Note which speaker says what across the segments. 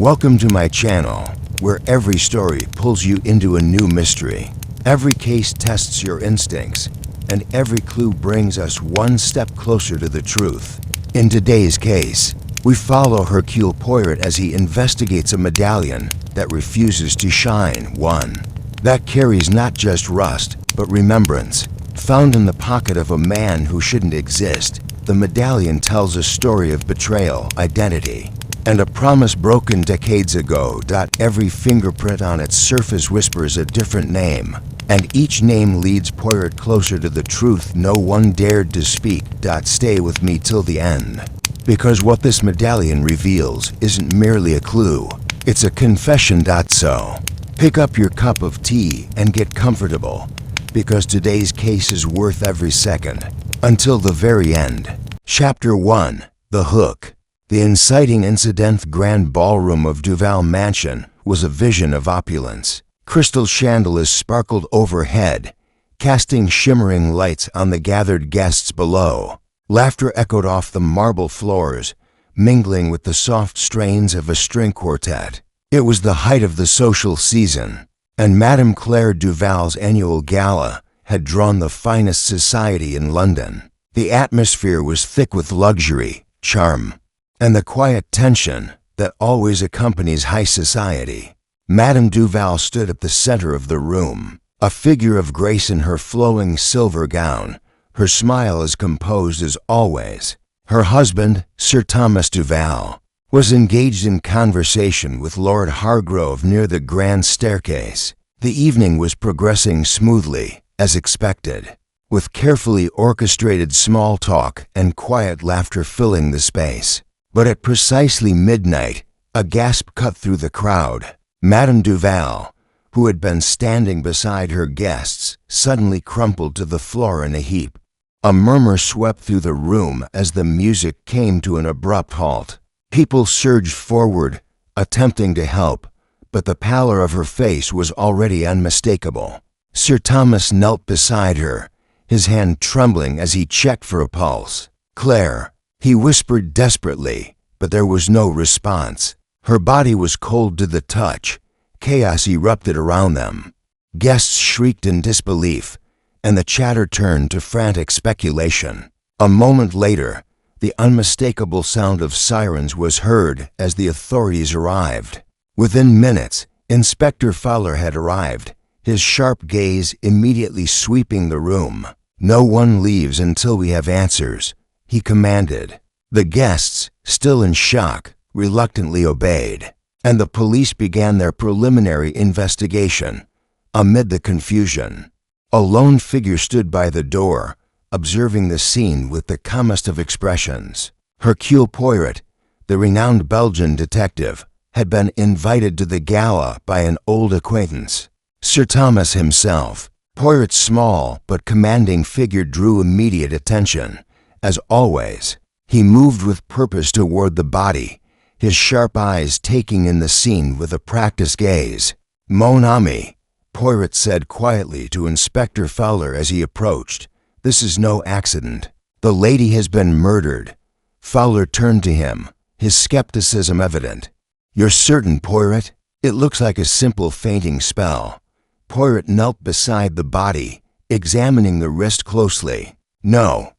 Speaker 1: Welcome to my channel, where every story pulls you into a new mystery. Every case tests your instincts, and every clue brings us one step closer to the truth. In today's case, we follow Hercule Poirot as he investigates a medallion that refuses to shine, one that carries not just rust, but remembrance. Found in the pocket of a man who shouldn't exist, the medallion tells a story of betrayal, identity, and a promise broken decades ago. Every fingerprint on its surface whispers a different name, and each name leads Poirot closer to the truth no one dared to speak. Stay with me till the end, because what this medallion reveals isn't merely a clue, it's a confession. So, pick up your cup of tea and get comfortable, because today's case is worth every second, until the very end. Chapter 1. The Hook. The inciting incident. Grand ballroom of Duval Mansion was a vision of opulence. Crystal chandeliers sparkled overhead, casting shimmering lights on the gathered guests below. Laughter echoed off the marble floors, mingling with the soft strains of a string quartet. It was the height of the social season, and Madame Claire Duval's annual gala had drawn the finest society in London. The atmosphere was thick with luxury, charm, and the quiet tension that always accompanies high society. Madame Duval stood at the center of the room, a figure of grace in her flowing silver gown, her smile as composed as always. Her husband, Sir Thomas Duval, was engaged in conversation with Lord Hargrove near the grand staircase. The evening was progressing smoothly, as expected, with carefully orchestrated small talk and quiet laughter filling the space. But at precisely midnight, a gasp cut through the crowd. Madame Duval, who had been standing beside her guests, suddenly crumpled to the floor in a heap. A murmur swept through the room as the music came to an abrupt halt. People surged forward, attempting to help, but the pallor of her face was already unmistakable. Sir Thomas knelt beside her, his hand trembling as he checked for a pulse. "Claire," he whispered desperately, but there was no response. Her body was cold to the touch. Chaos erupted around them. Guests shrieked in disbelief, and the chatter turned to frantic speculation. A moment later, the unmistakable sound of sirens was heard as the authorities arrived. Within minutes, Inspector Fowler had arrived, his sharp gaze immediately sweeping the room. "No one leaves until we have answers," he commanded. The guests, still in shock, reluctantly obeyed, and the police began their preliminary investigation. Amid the confusion, a lone figure stood by the door, observing the scene with the calmest of expressions. Hercule Poirot, the renowned Belgian detective, had been invited to the gala by an old acquaintance, Sir Thomas himself. Poirot's small but commanding figure drew immediate attention. As always, he moved with purpose toward the body, his sharp eyes taking in the scene with a practiced gaze. "Mon ami," Poirot said quietly to Inspector Fowler as he approached, "this is no accident. The lady has been murdered." Fowler turned to him, his skepticism evident. "You're certain, Poirot? It looks like a simple fainting spell." Poirot knelt beside the body, examining the wrist closely. No,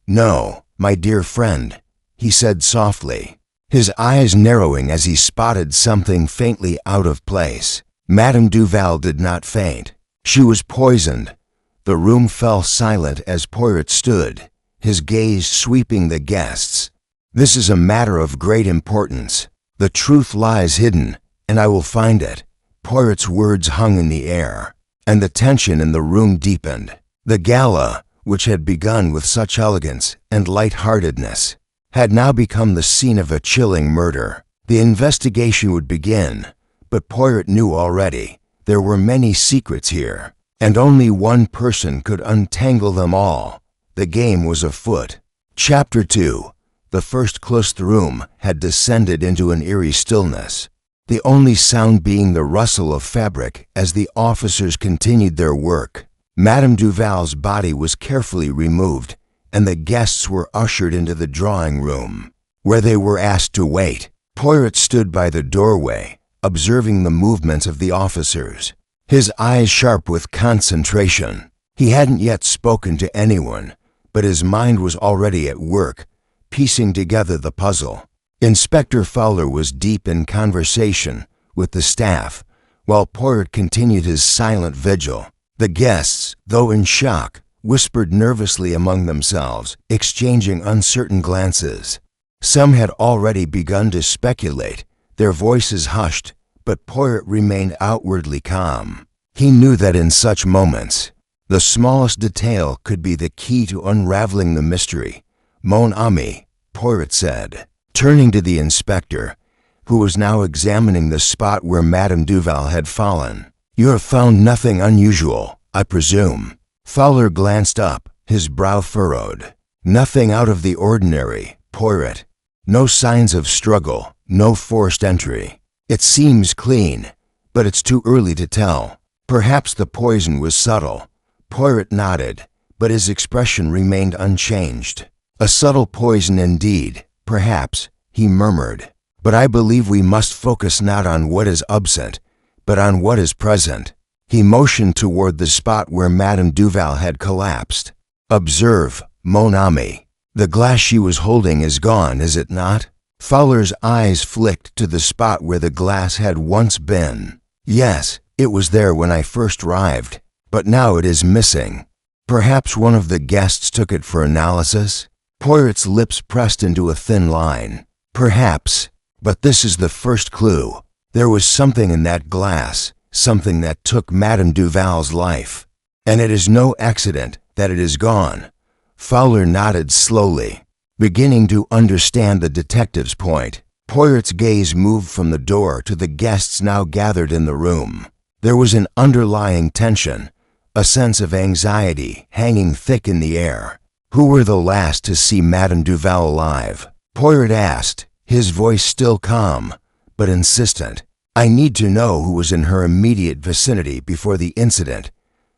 Speaker 1: my dear friend," he said softly, his eyes narrowing as he spotted something faintly out of place. Madame Duval did not faint. She was poisoned. The room fell silent as Poirot stood, his gaze sweeping the guests. "This is a matter of great importance. The truth lies hidden, and I will find it." Poirot's words hung in the air, and the tension in the room deepened. The gala, which had begun with such elegance and light-heartedness, had now become the scene of a chilling murder. The investigation would begin, but Poirot knew already there were many secrets here, and only one person could untangle them all. The game was afoot. Chapter 2. The first cloister-room had descended into an eerie stillness, the only sound being the rustle of fabric as the officers continued their work. Madame Duval's body was carefully removed, and the guests were ushered into the drawing room, where they were asked to wait. Poirot stood by the doorway, observing the movements of the officers, his eyes sharp with concentration. He hadn't yet spoken to anyone, but his mind was already at work, piecing together the puzzle. Inspector Fowler was deep in conversation with the staff, while Poirot continued his silent vigil. The guests, though in shock, whispered nervously among themselves, exchanging uncertain glances. Some had already begun to speculate, their voices hushed, but Poirot remained outwardly calm. He knew that in such moments, the smallest detail could be the key to unraveling the mystery. Mon ami, Poirot said, turning to the inspector, who was now examining the spot where Madame Duval had fallen. You have found nothing unusual, I presume. Fowler glanced up, his brow furrowed. Nothing out of the ordinary, Poirot. No signs of struggle, no forced entry. It seems clean, but it's too early to tell. Perhaps the poison was subtle. Poirot nodded, but his expression remained unchanged. A subtle poison indeed, perhaps, he murmured. But I believe we must focus not on what is absent, but on what is present. He motioned toward the spot where Madame Duval had collapsed. Observe, mon ami. The glass she was holding is gone, is it not? Fowler's eyes flicked to the spot where the glass had once been. Yes, it was there when I first arrived, but now it is missing. Perhaps one of the guests took it for analysis? Poirot's lips pressed into a thin line. Perhaps, but this is the first clue. There was something in that glass, something that took Madame Duval's life. And it is no accident that it is gone. Fowler nodded slowly, beginning to understand the detective's point. Poirot's gaze moved from the door to the guests now gathered in the room. There was an underlying tension, a sense of anxiety hanging thick in the air. Who were the last to see Madame Duval alive? Poirot asked, his voice still calm, but insistent. I need to know who was in her immediate vicinity before the incident.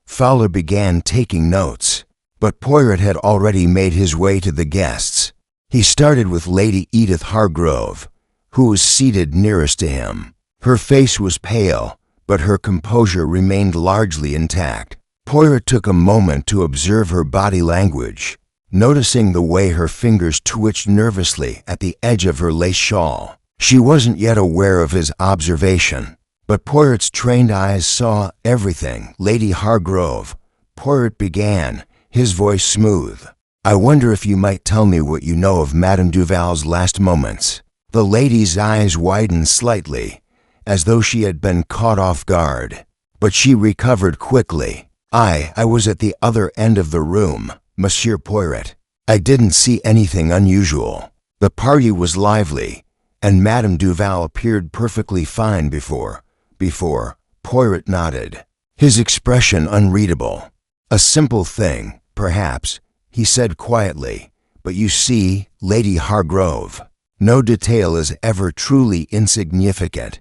Speaker 1: Fowler began taking notes, but Poirot had already made his way to the guests. He started with Lady Edith Hargrove, who was seated nearest to him. Her face was pale, but her composure remained largely intact. Poirot took a moment to observe her body language, noticing the way her fingers twitched nervously at the edge of her lace shawl. She wasn't yet aware of his observation, but Poirot's trained eyes saw everything. Lady Hargrove, Poirot began, his voice smooth. I wonder if you might tell me what you know of Madame Duval's last moments. The lady's eyes widened slightly, as though she had been caught off guard, but she recovered quickly. I was at the other end of the room, Monsieur Poirot. I didn't see anything unusual. The party was lively, and Madame Duval appeared perfectly fine before. Poirot nodded, his expression unreadable. A simple thing, perhaps, he said quietly, but you see, Lady Hargrove, no detail is ever truly insignificant.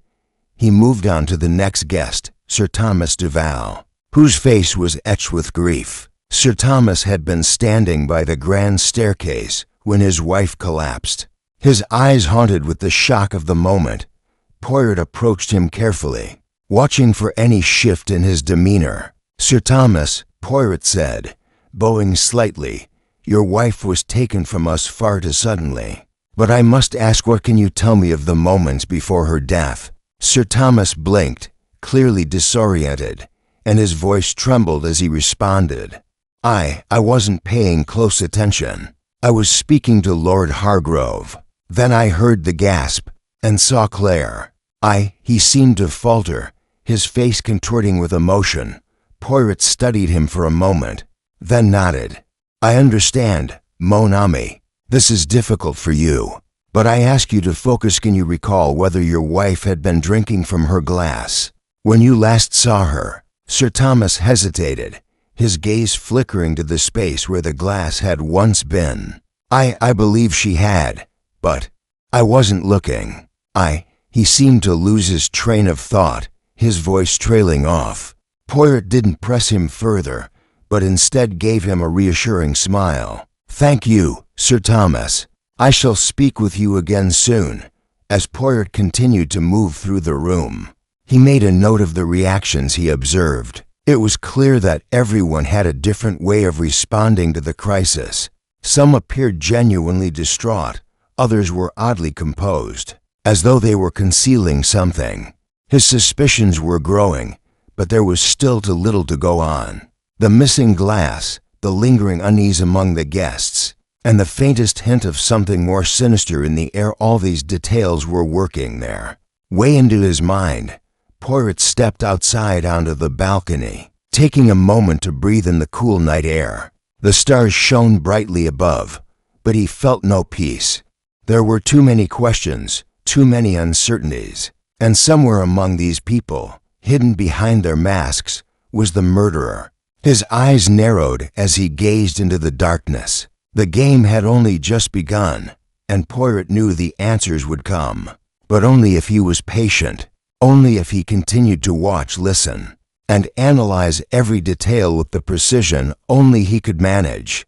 Speaker 1: He moved on to the next guest, Sir Thomas Duval, whose face was etched with grief. Sir Thomas had been standing by the grand staircase when his wife collapsed. His eyes haunted with the shock of the moment. Poirot approached him carefully, watching for any shift in his demeanor. Sir Thomas, Poirot said, bowing slightly, your wife was taken from us far too suddenly. But I must ask, what can you tell me of the moments before her death? Sir Thomas blinked, clearly disoriented, and his voice trembled as he responded. I wasn't paying close attention. I was speaking to Lord Hargrove. Then I heard the gasp, and saw Claire. He seemed to falter, his face contorting with emotion. Poirot studied him for a moment, then nodded. I understand, mon ami. This is difficult for you, but I ask you to focus. Can you recall whether your wife had been drinking from her glass when you last saw her? Sir Thomas hesitated, his gaze flickering to the space where the glass had once been. I believe she had, but I wasn't looking. He seemed to lose his train of thought, his voice trailing off. Poirot didn't press him further, but instead gave him a reassuring smile. Thank you, Sir Thomas. I shall speak with you again soon, As Poirot continued to move through the room, he made a note of the reactions he observed. It was clear that everyone had a different way of responding to the crisis. Some appeared genuinely distraught, others were oddly composed, as though they were concealing something. His suspicions were growing, but there was still too little to go on. The missing glass, the lingering unease among the guests, and the faintest hint of something more sinister in the air, all these details were working there. Way into his mind, Poirot stepped outside onto the balcony, taking a moment to breathe in the cool night air. The stars shone brightly above, but he felt no peace. There were too many questions, too many uncertainties, and somewhere among these people, hidden behind their masks, was the murderer. His eyes narrowed as he gazed into the darkness. The game had only just begun, and Poirot knew the answers would come, but only if he was patient, only if he continued to watch, listen, and analyze every detail with the precision only he could manage.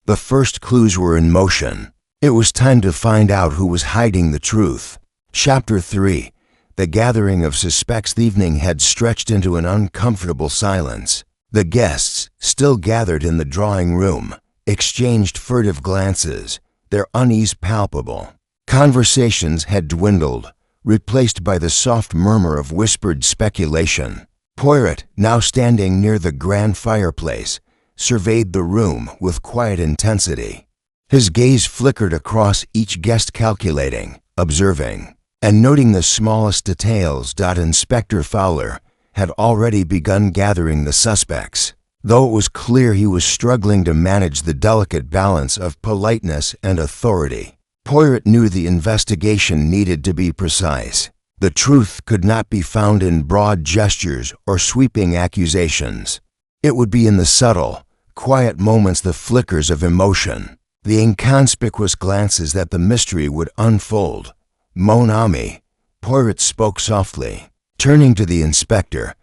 Speaker 1: The first clues were in motion. It was time to find out who was hiding the truth. Chapter 3. The gathering of suspects. The evening had stretched into an uncomfortable silence. The guests, still gathered in the drawing room, exchanged furtive glances, their unease palpable. Conversations had dwindled, replaced by the soft murmur of whispered speculation. Poirot, now standing near the grand fireplace, surveyed the room with quiet intensity. His gaze flickered across each guest, calculating, observing, and noting the smallest details. Inspector Fowler had already begun gathering the suspects. Though it was clear he was struggling to manage the delicate balance of politeness and authority, Poirot knew the investigation needed to be precise. The truth could not be found in broad gestures or sweeping accusations. It would be in the subtle, quiet moments, the flickers of emotion, the inconspicuous glances that the mystery would unfold. Mon ami, Poirot spoke softly, turning to the inspector.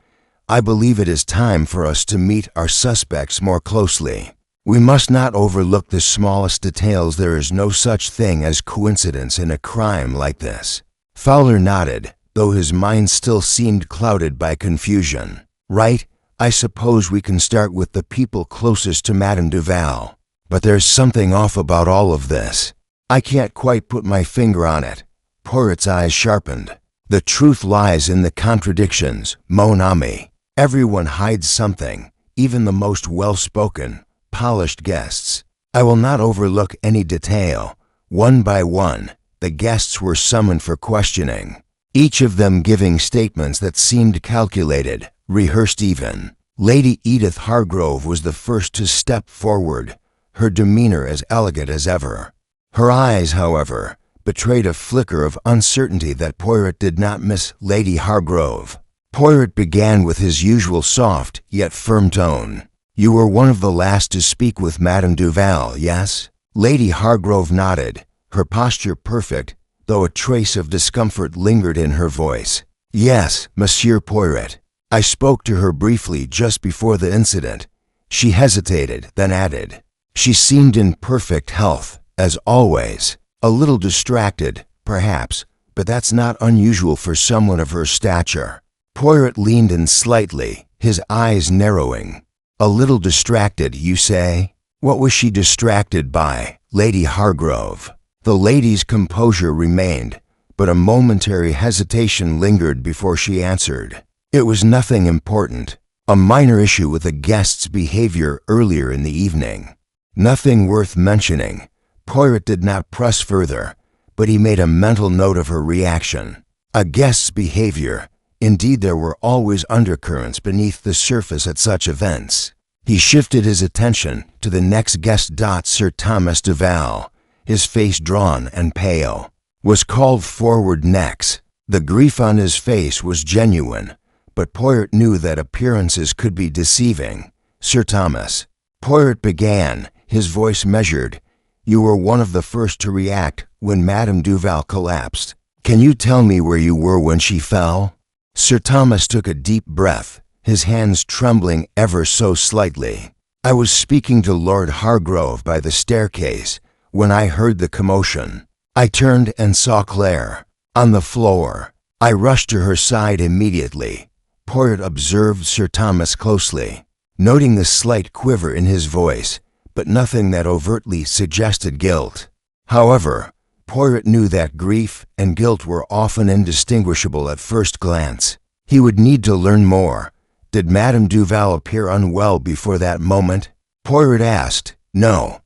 Speaker 1: I believe it is time for us to meet our suspects more closely. We must not overlook the smallest details. There is no such thing as coincidence in a crime like this. Fowler nodded, though his mind still seemed clouded by confusion. Right, I suppose we can start with the people closest to Madame Duval. But there's something off about all of this. I can't quite put my finger on it. Poirot's eyes sharpened. The truth lies in the contradictions, mon ami. Everyone hides something, even the most well-spoken, polished guests. I will not overlook any detail. One by one, the guests were summoned for questioning, each of them giving statements that seemed calculated, rehearsed even. Lady Edith Hargrove was the first to step forward, her demeanor as elegant as ever. Her eyes, however, betrayed a flicker of uncertainty that Poirot did not miss. Lady Hargrove. Poirot began with his usual soft yet firm tone. You were one of the last to speak with Madame Duval, yes? Lady Hargrove nodded, her posture perfect, though a trace of discomfort lingered in her voice. Yes, Monsieur Poirot. I spoke to her briefly just before the incident. She hesitated, then added. She seemed in perfect health, as always. A little distracted, perhaps, but that's not unusual for someone of her stature. Poirot leaned in slightly, his eyes narrowing. A little distracted, you say? What was she distracted by, Lady Hargrove? The lady's composure remained, but a momentary hesitation lingered before she answered. It was nothing important, a minor issue with a guest's behavior earlier in the evening. Nothing worth mentioning. Poirot did not press further, but he made a mental note of her reaction. A guest's behavior. Indeed, there were always undercurrents beneath the surface at such events. He shifted his attention to the next guest. Sir Thomas Duval, his face drawn and pale, was called forward next. The grief on his face was genuine, but Poirot knew that appearances could be deceiving. Sir Thomas. Poirot began, his voice measured. You were one of the first to react when Madame Duval collapsed. Can you tell me where you were when she fell? Sir Thomas took a deep breath, his hands trembling ever so slightly. I was speaking to Lord Hargrove by the staircase when I heard the commotion. I turned and saw Claire. on the floor. I rushed to her side immediately. Poirot observed Sir Thomas closely, noting the slight quiver in his voice, but nothing that overtly suggested guilt. However, Poirot knew that grief and guilt were often indistinguishable at first glance. He would need to learn more. Did Madame Duval appear unwell before that moment? Poirot asked. No,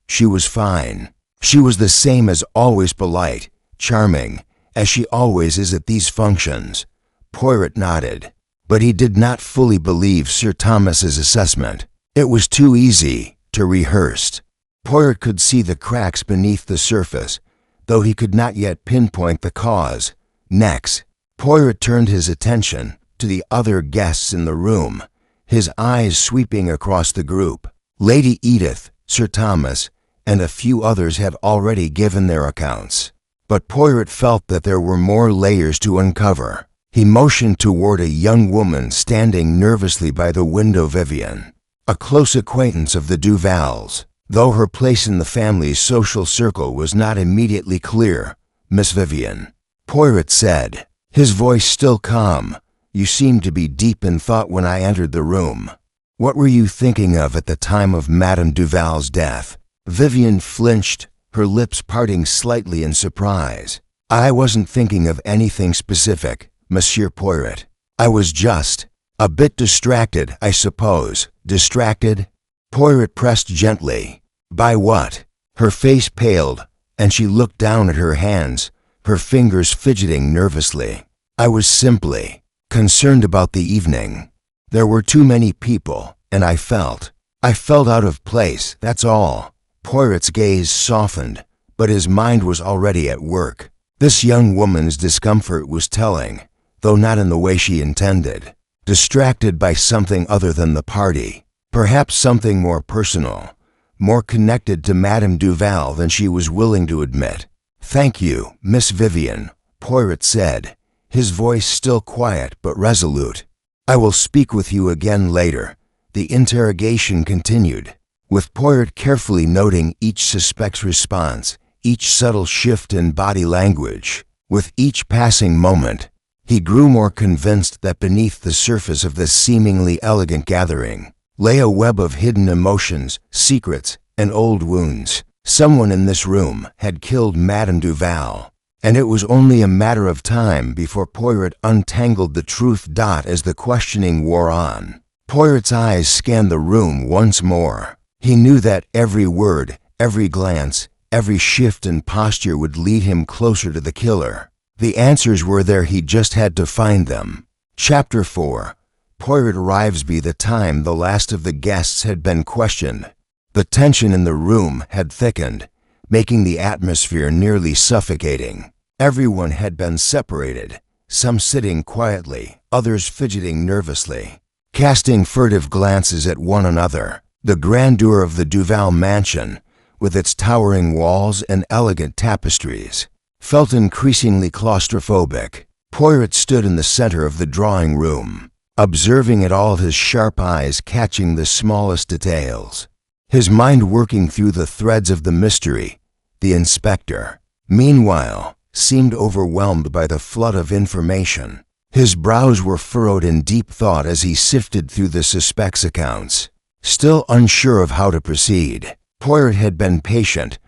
Speaker 1: she was fine. She was the same as always, polite, charming, as she always is at these functions. Poirot nodded, but he did not fully believe Sir Thomas's assessment. It was too easy, too rehearsed. Poirot could see the cracks beneath the surface, though he could not yet pinpoint the cause. Next, Poirot turned his attention to the other guests in the room, his eyes sweeping across the group. Lady Edith, Sir Thomas, and a few others had already given their accounts, but Poirot felt that there were more layers to uncover. He motioned toward a young woman standing nervously by the window. Vivian, a close acquaintance of the Duvals, though her place in the family's social circle was not immediately clear. Miss Vivian, Poirot said, his voice still calm. You seemed to be deep in thought when I entered the room. What were you thinking of at the time of Madame Duval's death? Vivian flinched, her lips parting slightly in surprise. I wasn't thinking of anything specific, Monsieur Poirot. I was just a bit distracted, I suppose. Distracted? Poirot pressed gently. By what? Her face paled, and she looked down at her hands, her fingers fidgeting nervously. I was simply concerned about the evening. There were too many people, and I felt out of place, that's all. Poirot's gaze softened, but his mind was already at work. This young woman's discomfort was telling, though not in the way she intended. Distracted by something other than the party, perhaps something more personal, more connected to Madame Duval than she was willing to admit. Thank you, Miss Vivian, Poirot said, his voice still quiet but resolute. I will speak with you again later. The interrogation continued, with Poirot carefully noting each suspect's response, each subtle shift in body language. With each passing moment, he grew more convinced that beneath the surface of this seemingly elegant gathering lay a web of hidden emotions, secrets, and old wounds. Someone in this room had killed Madame Duval, and it was only a matter of time before Poirot untangled the truth. As the questioning wore on, Poirot's eyes scanned the room once more. He knew that every word, every glance, every shift in posture would lead him closer to the killer. The answers were there, he just had to find them. Chapter 4. Poirot arrives by the time the last of the guests had been questioned. The tension in the room had thickened, making the atmosphere nearly suffocating. Everyone had been separated, some sitting quietly, others fidgeting nervously, casting furtive glances at one another. The grandeur of the Duval mansion, with its towering walls and elegant tapestries, felt increasingly claustrophobic. Poirot stood in the center of the drawing room, observing it all, his sharp eyes catching the smallest details, his mind working through the threads of the mystery. The inspector, meanwhile, seemed overwhelmed by the flood of information. His brows were furrowed in deep thought as he sifted through the suspects' accounts. Still unsure of how to proceed, Poirot had been patient,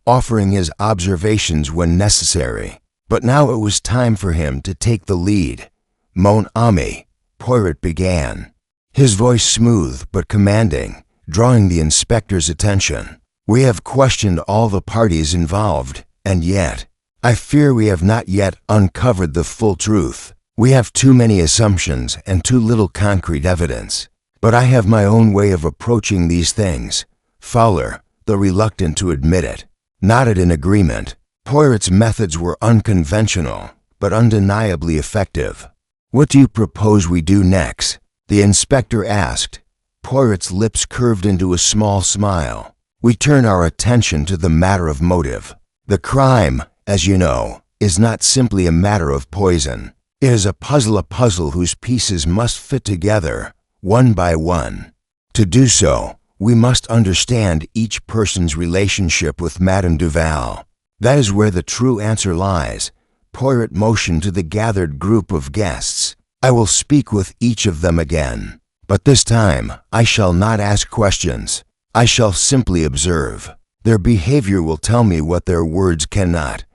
Speaker 1: offering his observations when necessary. But now it was time for him to take the lead. Mon ami, Poirot began, his voice smooth but commanding, drawing the inspector's attention. We have questioned all the parties involved, and yet, I fear we have not yet uncovered the full truth. We have too many assumptions and too little concrete evidence. But I have my own way of approaching these things. Fowler, though reluctant to admit it, nodded in agreement. Poirot's methods were unconventional, but undeniably effective. What do you propose we do next? The inspector asked. Poirot's lips curved into a small smile. We turn our attention to the matter of motive. The crime, as you know, is not simply a matter of poison. It is a puzzle whose pieces must fit together, one by one. To do so, we must understand each person's relationship with Madame Duval. That is where the true answer lies. Poirot motioned to the gathered group of guests. "I will speak with each of them again. But this time, I shall not ask questions. I shall simply observe. Their behavior will tell me what their words cannot."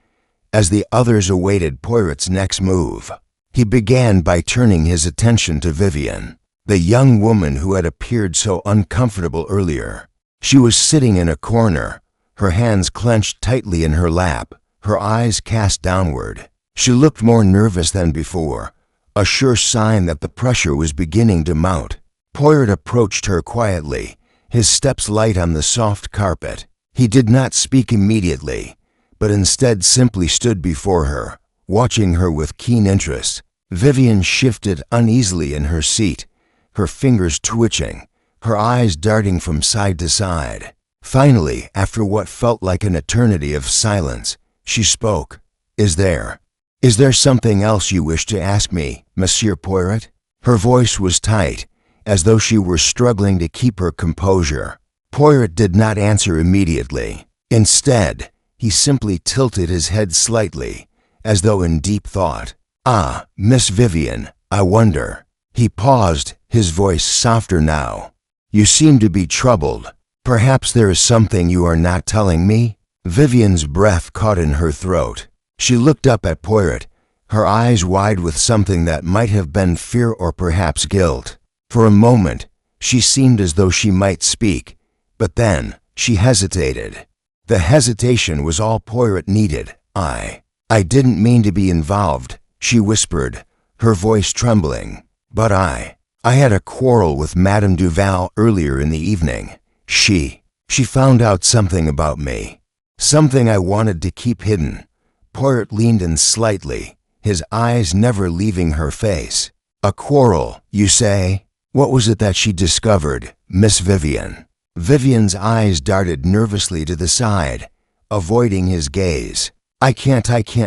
Speaker 1: As the others awaited Poirot's next move, he began by turning his attention to Vivian, the young woman who had appeared so uncomfortable earlier. She was sitting in a corner, her hands clenched tightly in her lap, her eyes cast downward. She looked more nervous than before, a sure sign that the pressure was beginning to mount. Poirot approached her quietly, his steps light on the soft carpet. He did not speak immediately, but instead simply stood before her, watching her with keen interest. Vivian shifted uneasily in her seat, her fingers twitching, her eyes darting from side to side. Finally, after what felt like an eternity of silence, she spoke. Is there something else you wish to ask me, Monsieur Poirot?" Her voice was tight, as though she were struggling to keep her composure. Poirot did not answer immediately. Instead, he simply tilted his head slightly, as though in deep thought. "Ah, Miss Vivian, I wonder." He paused, his voice softer now. "You seem to be troubled. Perhaps there is something you are not telling me?" Vivian's breath caught in her throat. She looked up at Poirot, her eyes wide with something that might have been fear or perhaps guilt. For a moment, she seemed as though she might speak, but then she hesitated. The hesitation was all Poirot needed. I didn't mean to be involved," she whispered, her voice trembling. "But I had a quarrel with Madame Duval earlier in the evening. She found out something about me, something I wanted to keep hidden." Poirot leaned in slightly, his eyes never leaving her face. "A quarrel, you say? What was it that she discovered, Miss Vivian?" Vivian's eyes darted nervously to the side, avoiding his gaze. I can't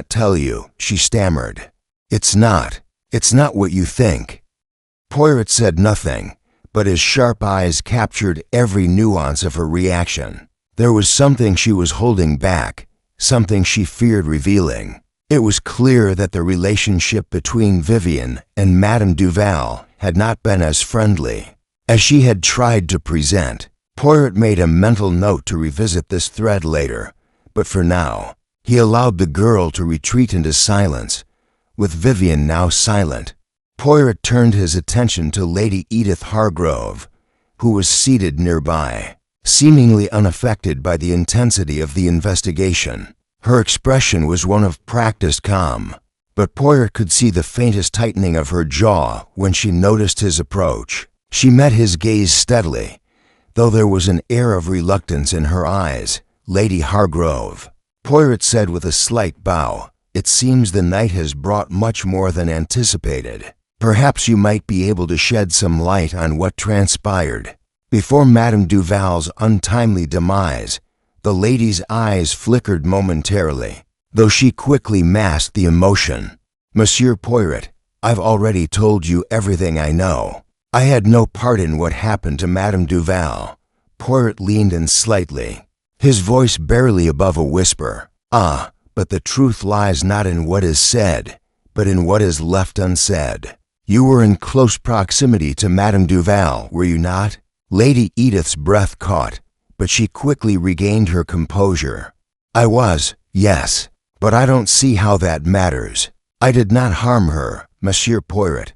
Speaker 1: tell you," she stammered. It's not what you think." Poirot said nothing, but his sharp eyes captured every nuance of her reaction. There was something she was holding back, something she feared revealing. It was clear that the relationship between Vivian and Madame Duval had not been as friendly as she had tried to present. Poirot made a mental note to revisit this thread later, but for now, he allowed the girl to retreat into silence. With Vivian now silent, Poirot turned his attention to Lady Edith Hargrove, who was seated nearby, seemingly unaffected by the intensity of the investigation. Her expression was one of practiced calm, but Poirot could see the faintest tightening of her jaw when she noticed his approach. She met his gaze steadily, though there was an air of reluctance in her eyes. "Lady Hargrove," Poirot said with a slight bow, "it seems the night has brought much more than anticipated. Perhaps you might be able to shed some light on what transpired before Madame Duval's untimely demise." The lady's eyes flickered momentarily, though she quickly masked the emotion. "Monsieur Poirot, I've already told you everything I know. I had no part in what happened to Madame Duval." Poirot leaned in slightly, his voice barely above a whisper. "Ah, but the truth lies not in what is said, but in what is left unsaid. You were in close proximity to Madame Duval, were you not?" Lady Edith's breath caught, but she quickly regained her composure. "I was, yes, but I don't see how that matters. I did not harm her, Monsieur Poirot."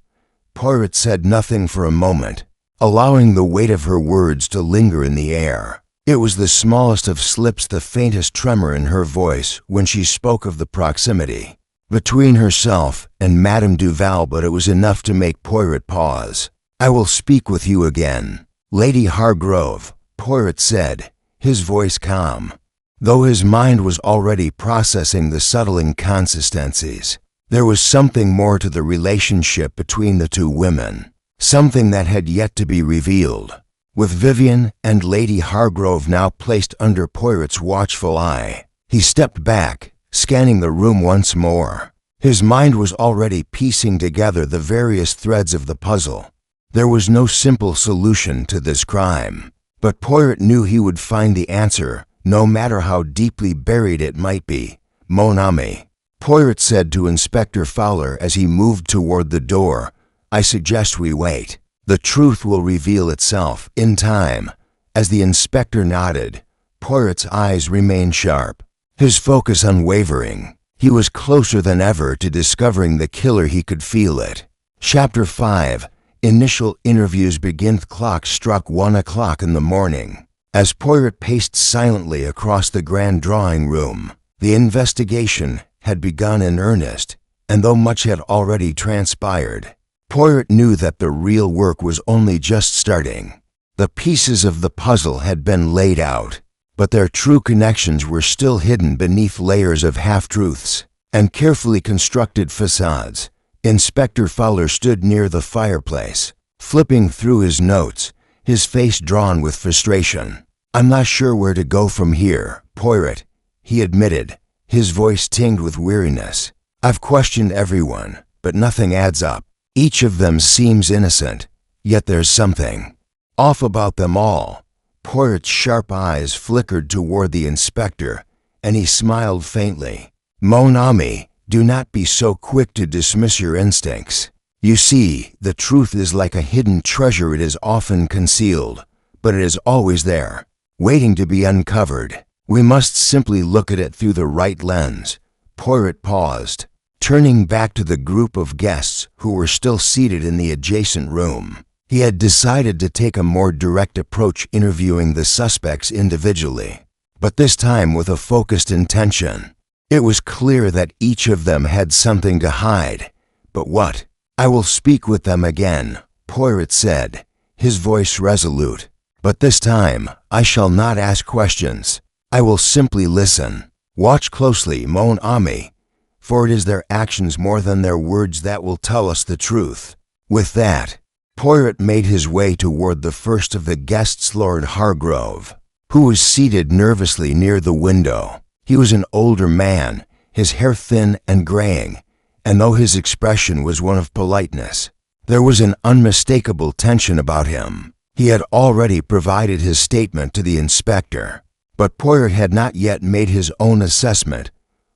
Speaker 1: Poirot said nothing for a moment, allowing the weight of her words to linger in the air. It was the smallest of slips, the faintest tremor in her voice when she spoke of the proximity between herself and Madame Duval, but it was enough to make Poirot pause. "I will speak with you again, Lady Hargrove," Poirot said, his voice calm, though his mind was already processing the subtle inconsistencies. There was something more to the relationship between the two women, something that had yet to be revealed. With Vivian and Lady Hargrove now placed under Poirot's watchful eye, he stepped back, scanning the room once more. His mind was already piecing together the various threads of the puzzle. There was no simple solution to this crime, but Poirot knew he would find the answer, no matter how deeply buried it might be. Mon ami, Poirot said to Inspector Fowler as he moved toward the door. "I suggest we wait. The truth will reveal itself in time." As the inspector nodded, Poirot's eyes remained sharp, his focus unwavering. He was closer than ever to discovering the killer. He could feel it. Chapter 5. Initial interviews begin. The clock struck 1 o'clock in the morning. As Poirot paced silently across the grand drawing room, the investigation had begun in earnest, and though much had already transpired, Poirot knew that the real work was only just starting. The pieces of the puzzle had been laid out, but their true connections were still hidden beneath layers of half-truths and carefully constructed facades. Inspector Fowler stood near the fireplace, flipping through his notes, his face drawn with frustration. "I'm not sure where to go from here, Poirot," he admitted, his voice tinged with weariness. "I've questioned everyone, but nothing adds up. Each of them seems innocent, yet there's something off about them all." Poirot's sharp eyes flickered toward the inspector, and he smiled faintly. "Mon ami, do not be so quick to dismiss your instincts. You see, the truth is like a hidden treasure. It is often concealed, but it is always there, waiting to be uncovered. We must simply look at it through the right lens." Poirot paused, turning back to the group of guests who were still seated in the adjacent room. He had decided to take a more direct approach, interviewing the suspects individually, but this time with a focused intention. It was clear that each of them had something to hide. But what? "I will speak with them again," Poirot said, his voice resolute. "But this time, I shall not ask questions. I will simply listen. Watch closely, mon ami, for it is their actions more than their words that will tell us the truth." With that, Poirot made his way toward the first of the guests, Lord Hargrove, who was seated nervously near the window. He was an older man, his hair thin and graying, and though his expression was one of politeness, there was an unmistakable tension about him. He had already provided his statement to the inspector, but Poirot had not yet made his own assessment.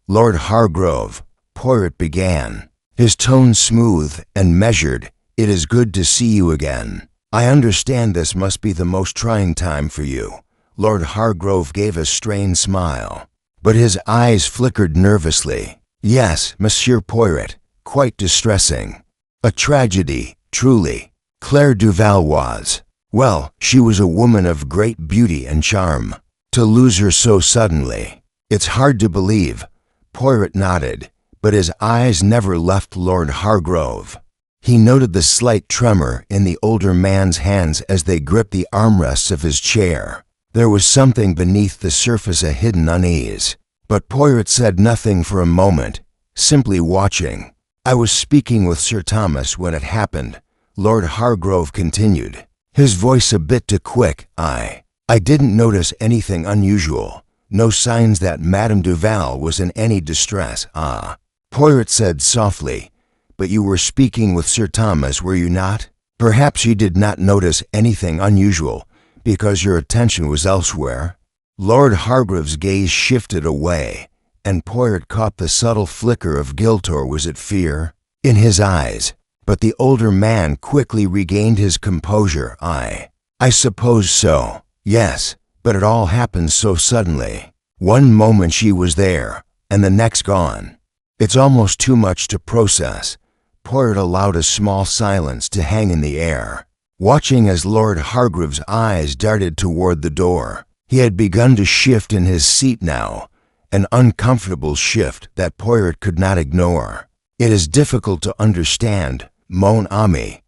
Speaker 1: "Lord Hargrove," Poirot began, his tone smooth and measured, "it is good to see you again. I understand this must be the most trying time for you." Lord Hargrove gave a strained smile, but his eyes flickered nervously. "Yes, Monsieur Poirot, quite distressing. A tragedy, truly. Claire Duval was, well, she was a woman of great beauty and charm. To lose her so suddenly, it's hard to believe." Poirot nodded, but his eyes never left Lord Hargrove. He noted the slight tremor in the older man's hands as they gripped the armrests of his chair. There was something beneath the surface, a hidden unease. But Poirot said nothing for a moment, simply watching. "I was speaking with Sir Thomas when it happened," Lord Hargrove continued, his voice a bit too quick. I didn't notice anything unusual, no signs that Madame Duval was in any distress." "Ah," Poirot said softly, "but you were speaking with Sir Thomas, were you not? Perhaps you did not notice anything unusual because your attention was elsewhere." Lord Hargrove's gaze shifted away, and Poirot caught the subtle flicker of guilt, or was it fear, in his eyes. But the older man quickly regained his composure. I suppose so. Yes, but it all happened so suddenly. One moment she was there, and the next gone. It's almost too much to process." Poirot allowed a small silence to hang in the air, watching as Lord Hargrove's eyes darted toward the door. He had begun to shift in his seat now, an uncomfortable shift that Poirot could not ignore. "It is difficult to understand, mon ami,"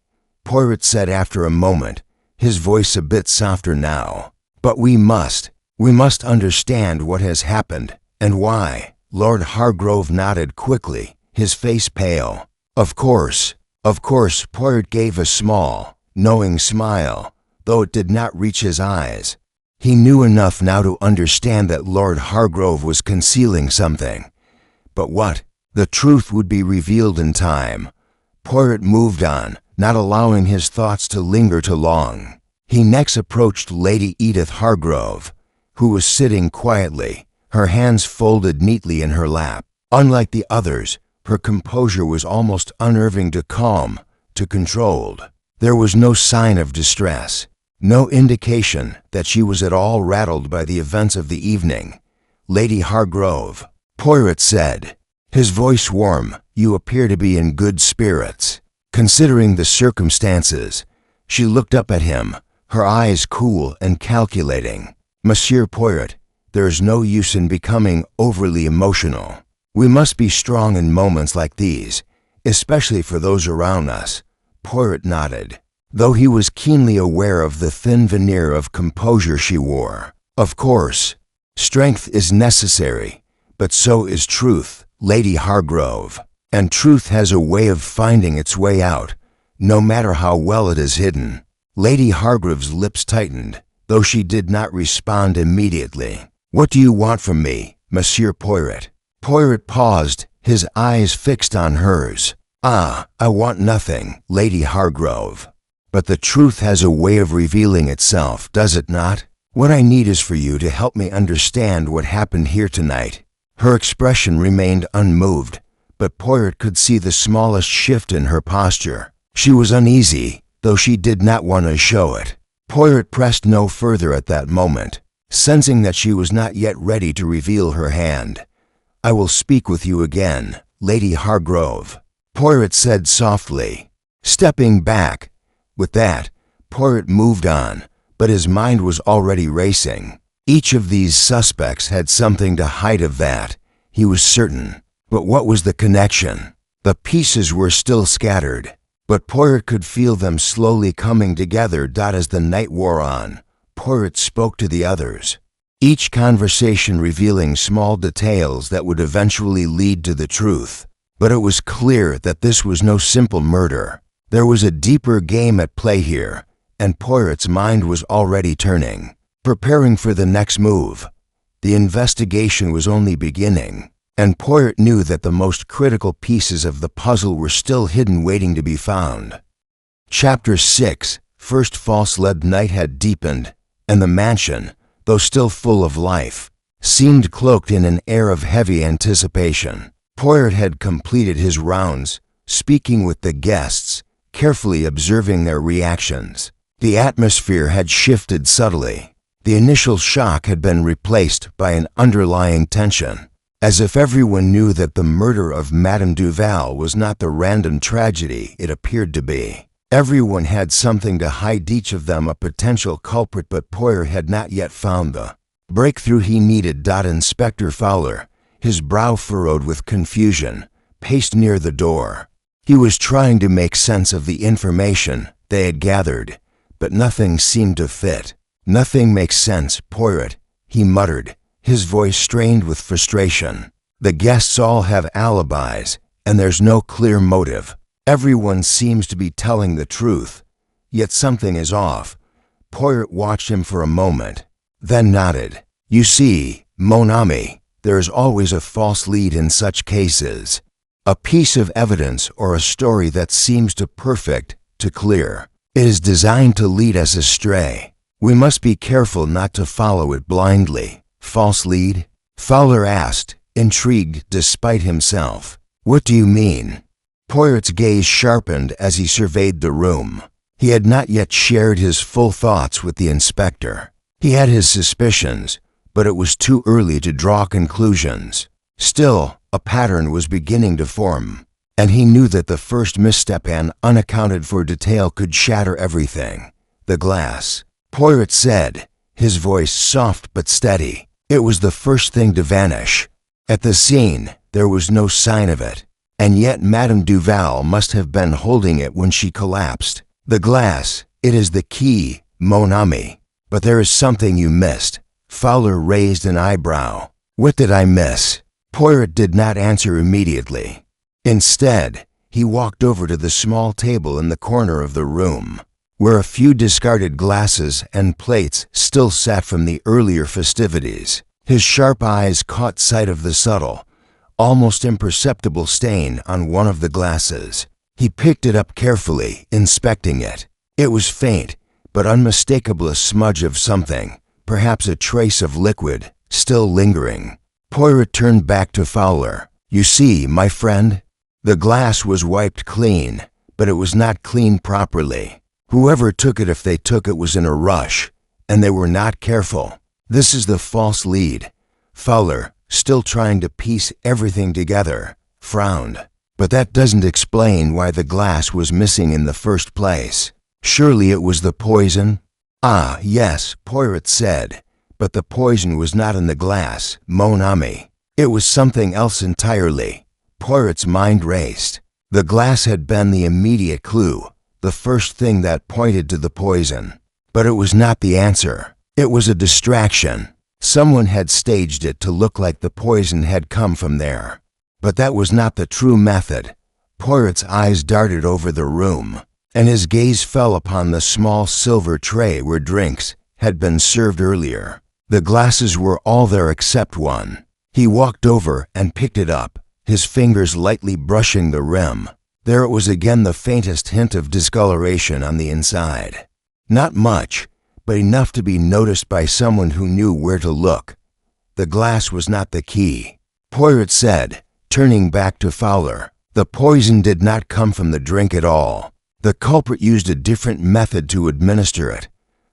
Speaker 1: Poirot said after a moment, his voice a bit softer now. "But we must understand what has happened, and why." Lord Hargrove nodded quickly, his face pale. Of course, Poirot gave a small, knowing smile, though it did not reach his eyes. He knew enough now to understand that Lord Hargrove was concealing something. But what? The truth would be revealed in time. Poirot moved on, not allowing his thoughts to linger too long. He next approached Lady Edith Hargrove, who was sitting quietly, her hands folded neatly in her lap. Unlike the others, her composure was almost unnerving to calm, to controlled. There was no sign of distress, no indication that she was at all rattled by the events of the evening. "Lady Hargrove," Poirot said, his voice warm, "you appear to be in good spirits." Considering the circumstances, she looked up at him, her eyes cool and calculating. "Monsieur Poirot, there is no use in becoming overly emotional. We must be strong in moments like these, especially for those around us." Poirot nodded, though he was keenly aware of the thin veneer of composure she wore. "Of course, strength is necessary, but so is truth, Lady Hargrove. And truth has a way of finding its way out, no matter how well it is hidden." Lady Hargrove's lips tightened, though she did not respond immediately. "What do you want from me, Monsieur Poirot?" Poirot paused, his eyes fixed on hers. "I want nothing, Lady Hargrove. But the truth has a way of revealing itself, does it not? What I need is for you to help me understand what happened here tonight." Her expression remained unmoved, but Poirot could see the smallest shift in her posture. She was uneasy, though she did not want to show it. Poirot pressed no further at that moment, sensing that she was not yet ready to reveal her hand. "I will speak with you again, Lady Hargrove," Poirot said softly, stepping back. With that, Poirot moved on, but his mind was already racing. Each of these suspects had something to hide, of that, he was certain. But what was the connection? The pieces were still scattered, but Poirot could feel them slowly coming together. As the night wore on, Poirot spoke to the others, each conversation revealing small details that would eventually lead to the truth. But it was clear that this was no simple murder. There was a deeper game at play here, and Poirot's mind was already turning, preparing for the next move. The investigation was only beginning, and Poirot knew that the most critical pieces of the puzzle were still hidden, waiting to be found. Chapter 6. First false lead. Night had deepened, and the mansion, though still full of life, seemed cloaked in an air of heavy anticipation. Poirot had completed his rounds, speaking with the guests, carefully observing their reactions. The atmosphere had shifted subtly. The initial shock had been replaced by an underlying tension, as if everyone knew that the murder of Madame Duval was not the random tragedy it appeared to be. Everyone had something to hide, each of them a potential culprit, but Poirot had not yet found the breakthrough he needed. Inspector Fowler, his brow furrowed with confusion, paced near the door. He was trying to make sense of the information they had gathered, but nothing seemed to fit. "Nothing makes sense, Poirot," he muttered, his voice strained with frustration. "The guests all have alibis, and there's no clear motive. Everyone seems to be telling the truth, yet something is off." Poirot watched him for a moment, then nodded. "You see, mon ami, there is always a false lead in such cases. A piece of evidence or a story that seems too perfect to clear. It is designed to lead us astray. We must be careful not to follow it blindly." "False lead?" Fowler asked, intrigued despite himself. "What do you mean?" Poirot's gaze sharpened as he surveyed the room. He had not yet shared his full thoughts with the inspector. He had his suspicions, but it was too early to draw conclusions. Still, a pattern was beginning to form, and he knew that the first misstep, an unaccounted for detail, could shatter everything. "The glass," Poirot said, his voice soft but steady. "It was the first thing to vanish. At the scene, there was no sign of it, and yet Madame Duval must have been holding it when she collapsed. The glass, it is the key, mon ami. But there is something you missed." Fowler raised an eyebrow. "What did I miss?" Poirot did not answer immediately. Instead, he walked over to the small table in the corner of the room, where a few discarded glasses and plates still sat from the earlier festivities. His sharp eyes caught sight of the subtle, almost imperceptible stain on one of the glasses. He picked it up carefully, inspecting it. It was faint, but unmistakable, a smudge of something, perhaps a trace of liquid, still lingering. Poirot turned back to Fowler. You see, my friend, the glass was wiped clean, but it was not cleaned properly. Whoever took it, if they took it, was in a rush, and they were not careful. This is the false lead. Fowler, still trying to piece everything together, frowned. But that doesn't explain why the glass was missing in the first place. Surely it was the poison? Ah, yes, Poirot said, but the poison was not in the glass, mon ami. It was something else entirely. Poirot's mind raced. The glass had been the immediate clue, the first thing that pointed to the poison. But it was not the answer. It was a distraction. Someone had staged it to look like the poison had come from there. But that was not the true method. Poirot's eyes darted over the room, and his gaze fell upon the small silver tray where drinks had been served earlier. The glasses were all there except one. He walked over and picked it up, his fingers lightly brushing the rim. There it was again, the faintest hint of discoloration on the inside. Not much, but enough to be noticed by someone who knew where to look. The glass was not the key. Poirot said, turning back to Fowler, the poison did not come from the drink at all. The culprit used a different method to administer it.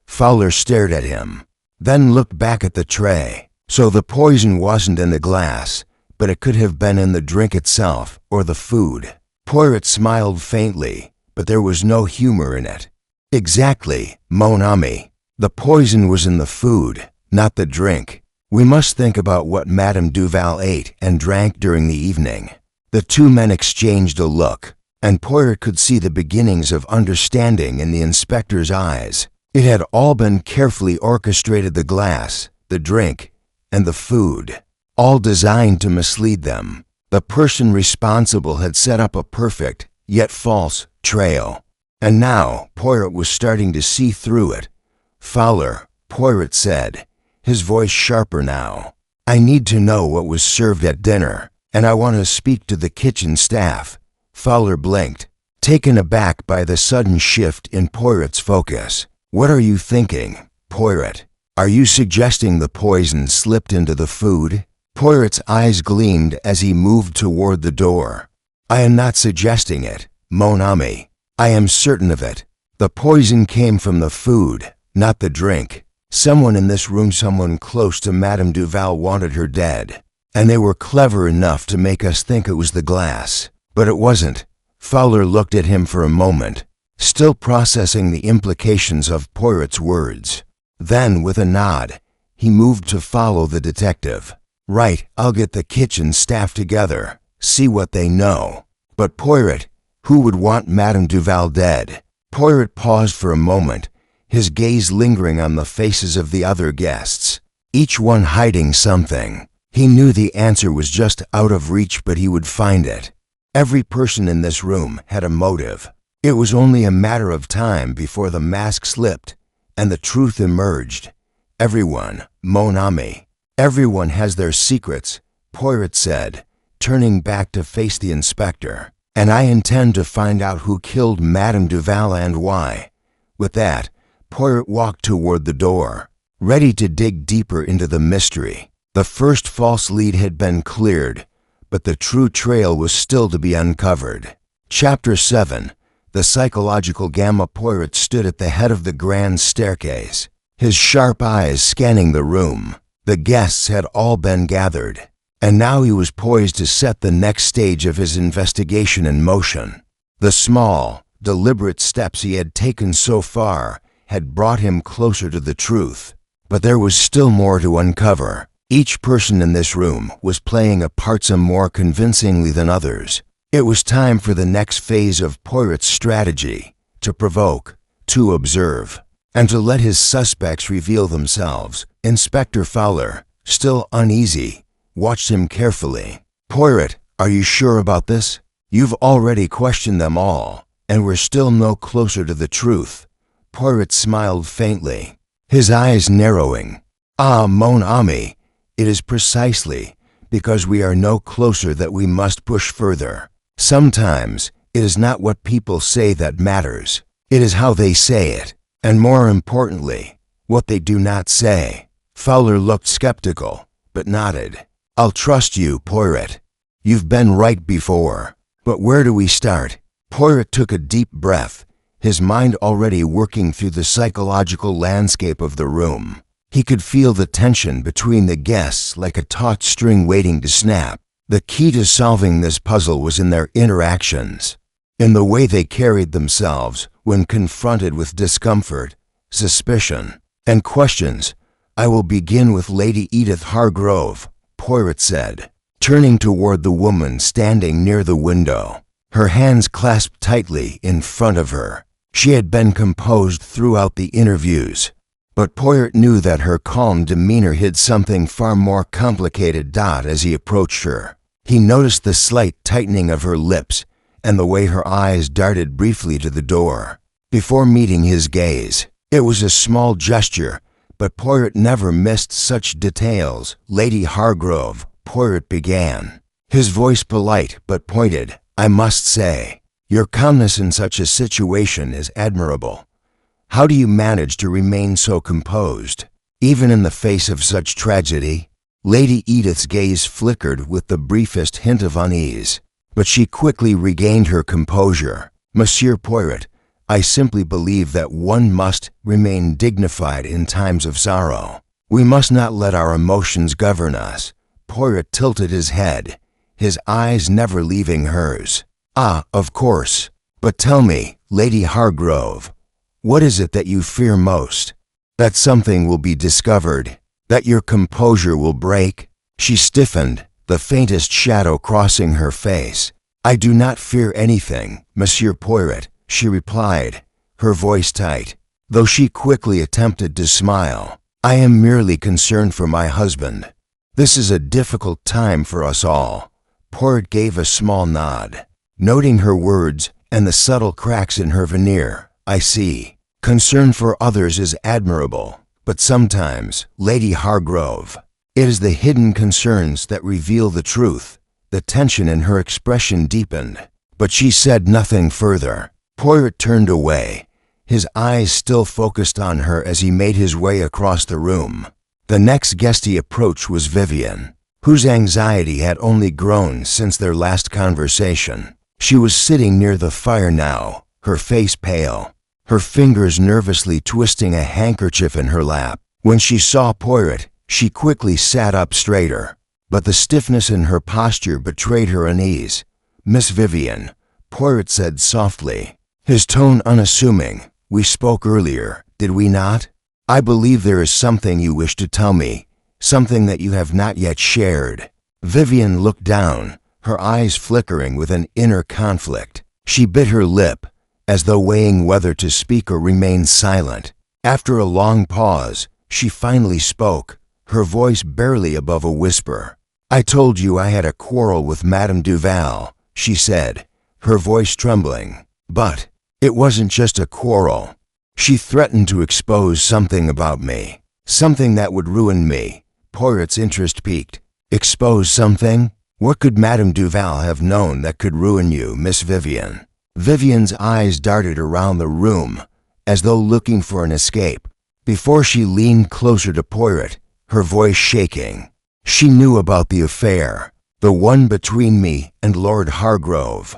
Speaker 1: Fowler stared at him, then looked back at the tray. So the poison wasn't in the glass, but it could have been in the drink itself or the food. Poirot smiled faintly, but there was no humor in it. Exactly, mon ami. The poison was in the food, not the drink. We must think about what Madame Duval ate and drank during the evening. The two men exchanged a look, and Poirot could see the beginnings of understanding in the inspector's eyes. It had all been carefully orchestrated, the glass, the drink, and the food, all designed to mislead them. The person responsible had set up a perfect, yet false, trail. And now Poirot was starting to see through it. Fowler, Poirot said, his voice sharper now, I need to know what was served at dinner, and I want to speak to the kitchen staff. Fowler blinked, taken aback by the sudden shift in Poirot's focus. What are you thinking, Poirot? Are you suggesting the poison slipped into the food? Poirot's eyes gleamed as he moved toward the door. I am not suggesting it, mon ami. I am certain of it. The poison came from the food, not the drink. Someone in this room, someone close to Madame Duval, wanted her dead, and they were clever enough to make us think it was the glass. But it wasn't. Fowler looked at him for a moment, still processing the implications of Poirot's words. Then, with a nod, he moved to follow the detective. Right, I'll get the kitchen staff together, see what they know. But Poirot, who would want Madame Duval dead? Poirot paused for a moment, his gaze lingering on the faces of the other guests, each one hiding something. He knew the answer was just out of reach, but he would find it. Every person in this room had a motive. It was only a matter of time before the mask slipped and the truth emerged. Everyone, mon ami, everyone has their secrets, Poirot said, turning back to face the inspector. And I intend to find out who killed Madame Duval and why. With that, Poirot walked toward the door, ready to dig deeper into the mystery. The first false lead had been cleared, but the true trail was still to be uncovered. Chapter 7. The Psychological Gamma. Poirot stood at the head of the grand staircase, his sharp eyes scanning the room. The guests had all been gathered, and now he was poised to set the next stage of his investigation in motion. The small, deliberate steps he had taken so far had brought him closer to the truth, but there was still more to uncover. Each person in this room was playing a part, some more convincingly than others. It was time for the next phase of Poirot's strategy, to provoke, to observe, and to let his suspects reveal themselves. Inspector Fowler, still uneasy, watched him carefully. Poirot, are you sure about this? You've already questioned them all, and we're still no closer to the truth. Poirot smiled faintly, his eyes narrowing. Ah, mon ami, it is precisely because we are no closer that we must push further. Sometimes it is not what people say that matters. It is how they say it, and more importantly, what they do not say. Fowler looked skeptical, but nodded. I'll trust you, Poirot. You've been right before. But where do we start? Poirot took a deep breath, his mind already working through the psychological landscape of the room. He could feel the tension between the guests like a taut string waiting to snap. The key to solving this puzzle was in their interactions, in the way they carried themselves when confronted with discomfort, suspicion, and questions. I will begin with Lady Edith Hargrove, Poirot said, turning toward the woman standing near the window, her hands clasped tightly in front of her. She had been composed throughout the interviews, but Poirot knew that her calm demeanor hid something far more complicated. As he approached her, he noticed the slight tightening of her lips and the way her eyes darted briefly to the door, before meeting his gaze. It was a small gesture, but Poirot never missed such details. Lady Hargrove, Poirot began, his voice polite but pointed, I must say, your calmness in such a situation is admirable. How do you manage to remain so composed, even in the face of such tragedy? Lady Edith's gaze flickered with the briefest hint of unease, but she quickly regained her composure. Monsieur Poirot, I simply believe that one must remain dignified in times of sorrow. We must not let our emotions govern us. Poirot tilted his head, his eyes never leaving hers. Ah, of course. But tell me, Lady Hargrove, what is it that you fear most? That something will be discovered? That your composure will break? She stiffened, the faintest shadow crossing her face. I do not fear anything, Monsieur Poirot, she replied, her voice tight, though she quickly attempted to smile. I am merely concerned for my husband. This is a difficult time for us all. Poirot gave a small nod, noting her words and the subtle cracks in her veneer. I see. Concern for others is admirable, but sometimes, Lady Hargrove, it is the hidden concerns that reveal the truth. The tension in her expression deepened, but she said nothing further. Poirot turned away, his eyes still focused on her as he made his way across the room. The next guest he approached was Vivian, whose anxiety had only grown since their last conversation. She was sitting near the fire now, her face pale, her fingers nervously twisting a handkerchief in her lap. When she saw Poirot, she quickly sat up straighter, but the stiffness in her posture betrayed her unease. Miss Vivian, Poirot said softly, his tone unassuming, we spoke earlier, did we not? I believe there is something you wish to tell me, something that you have not yet shared. Vivian looked down, her eyes flickering with an inner conflict. She bit her lip, as though weighing whether to speak or remain silent. After a long pause, she finally spoke, her voice barely above a whisper. I told you I had a quarrel with Madame Duval, she said, her voice trembling. But it wasn't just a quarrel. She threatened to expose something about me, something that would ruin me. Poirot's interest piqued. Expose something? What could Madame Duval have known that could ruin you, Miss Vivian? Vivian's eyes darted around the room, as though looking for an escape, before she leaned closer to Poirot, her voice shaking. She knew about the affair, the one between me and Lord Hargrove.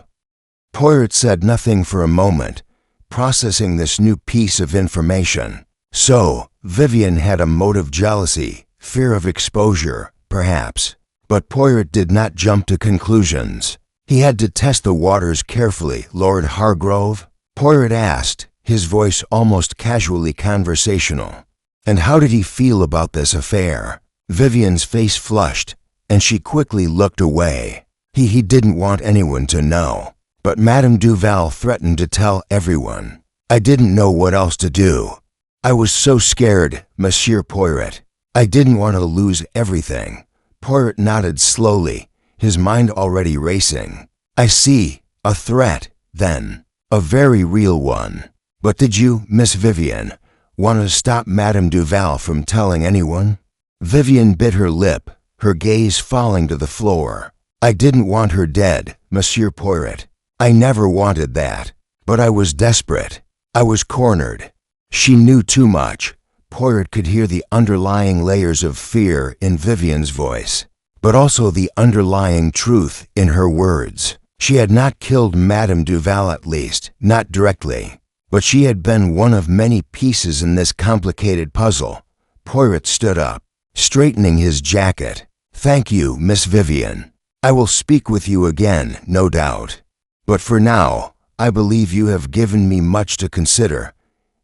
Speaker 1: Poirot said nothing for a moment, processing this new piece of information. So, Vivian had a motive: jealousy, fear of exposure, perhaps. But Poirot did not jump to conclusions. He had to test the waters carefully. Lord Hargrove? Poirot asked, his voice almost casually conversational. And how did he feel about this affair? Vivian's face flushed, and she quickly looked away. He didn't want anyone to know. But Madame Duval threatened to tell everyone. I didn't know what else to do. I was so scared, Monsieur Poirot. I didn't want to lose everything. Poirot nodded slowly, his mind already racing. I see. A threat, then. A very real one. But did you, Miss Vivian, want to stop Madame Duval from telling anyone? Vivian bit her lip, her gaze falling to the floor. I didn't want her dead, Monsieur Poirot. I never wanted that. But I was desperate. I was cornered. She knew too much. Poirot could hear the underlying layers of fear in Vivian's voice. but also the underlying truth in her words. She had not killed Madame Duval, at least, not directly, but she had been one of many pieces in this complicated puzzle. Poirot stood up, straightening his jacket. "Thank you, Miss Vivian. I will speak with you again, no doubt. But for now, I believe you have given me much to consider."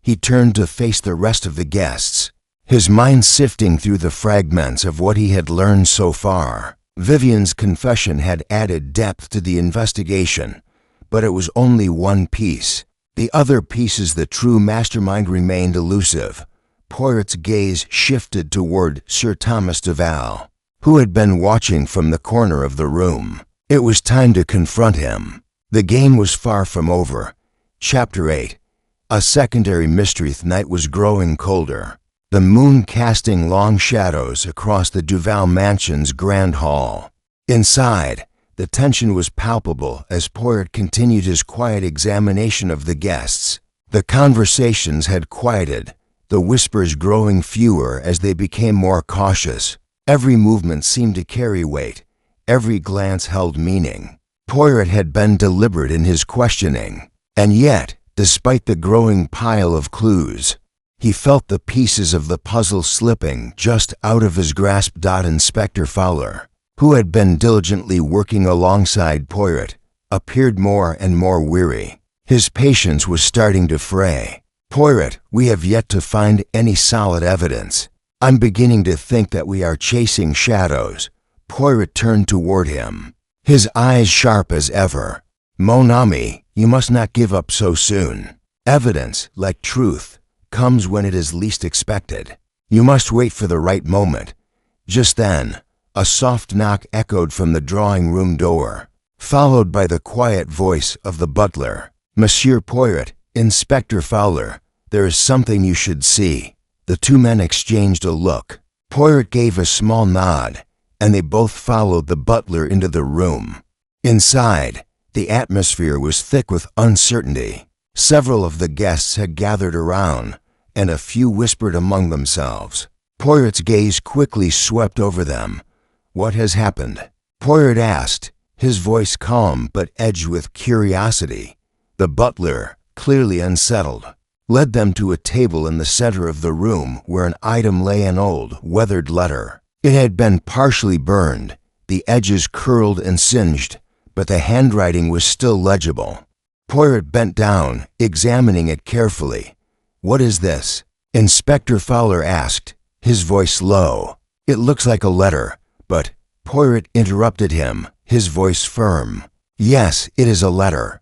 Speaker 1: He turned to face the rest of the guests, his mind sifting through the fragments of what he had learned so far. Vivian's confession had added depth to the investigation, but it was only one piece. The other pieces, the true mastermind, remained elusive. Poirot's gaze shifted toward Sir Thomas Duval, who had been watching from the corner of the room. It was time to confront him. The game was far from over. Chapter 8. A secondary mystery. Night was growing colder, the moon casting long shadows across the Duval mansion's grand hall. Inside, the tension was palpable as Poirot continued his quiet examination of the guests. The conversations had quieted, the whispers growing fewer as they became more cautious. Every movement seemed to carry weight, every glance held meaning. Poirot had been deliberate in his questioning, and yet, despite the growing pile of clues, he felt the pieces of the puzzle slipping just out of his grasp. Inspector Fowler, who had been diligently working alongside Poirot, appeared more and more weary. His patience was starting to fray. "Poirot, we have yet to find any solid evidence. I'm beginning to think that we are chasing shadows." Poirot turned toward him, his eyes sharp as ever. "Mon ami, you must not give up so soon. Evidence, like truth, comes when it is least expected. You must wait for the right moment." Just then, a soft knock echoed from the drawing-room door, followed by the quiet voice of the butler. "Monsieur Poirot, Inspector Fowler, there is something you should see." The two men exchanged a look. Poirot gave a small nod, and they both followed the butler into the room. Inside, the atmosphere was thick with uncertainty. Several of the guests had gathered around, and a few whispered among themselves. Poirot's gaze quickly swept over them. "What has happened?" Poirot asked, his voice calm but edged with curiosity. The butler, clearly unsettled, led them to a table in the center of the room where an item lay, an old, weathered letter. It had been partially burned, the edges curled and singed, but the handwriting was still legible. Poirot bent down, examining it carefully. "What is this?" Inspector Fowler asked, his voice low. "It looks like a letter, but—" Poirot interrupted him, his voice firm. "Yes, it is a letter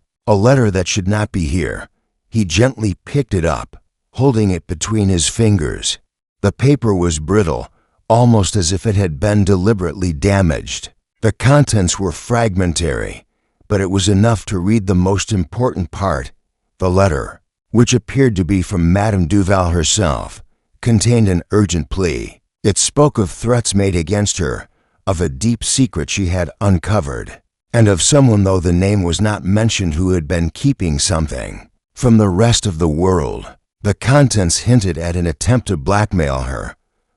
Speaker 1: that should not be here." He gently picked it up, holding it between his fingers. The paper was brittle, almost as if it had been deliberately damaged. The contents were fragmentary, but it was enough to read the most important part. The letter, which appeared to be from Madame Duval herself, contained an urgent plea. It spoke of threats made against her, of a deep secret she had uncovered, and of someone, though the name was not mentioned, who had been keeping something from the rest of the world. The contents hinted at an attempt to blackmail her.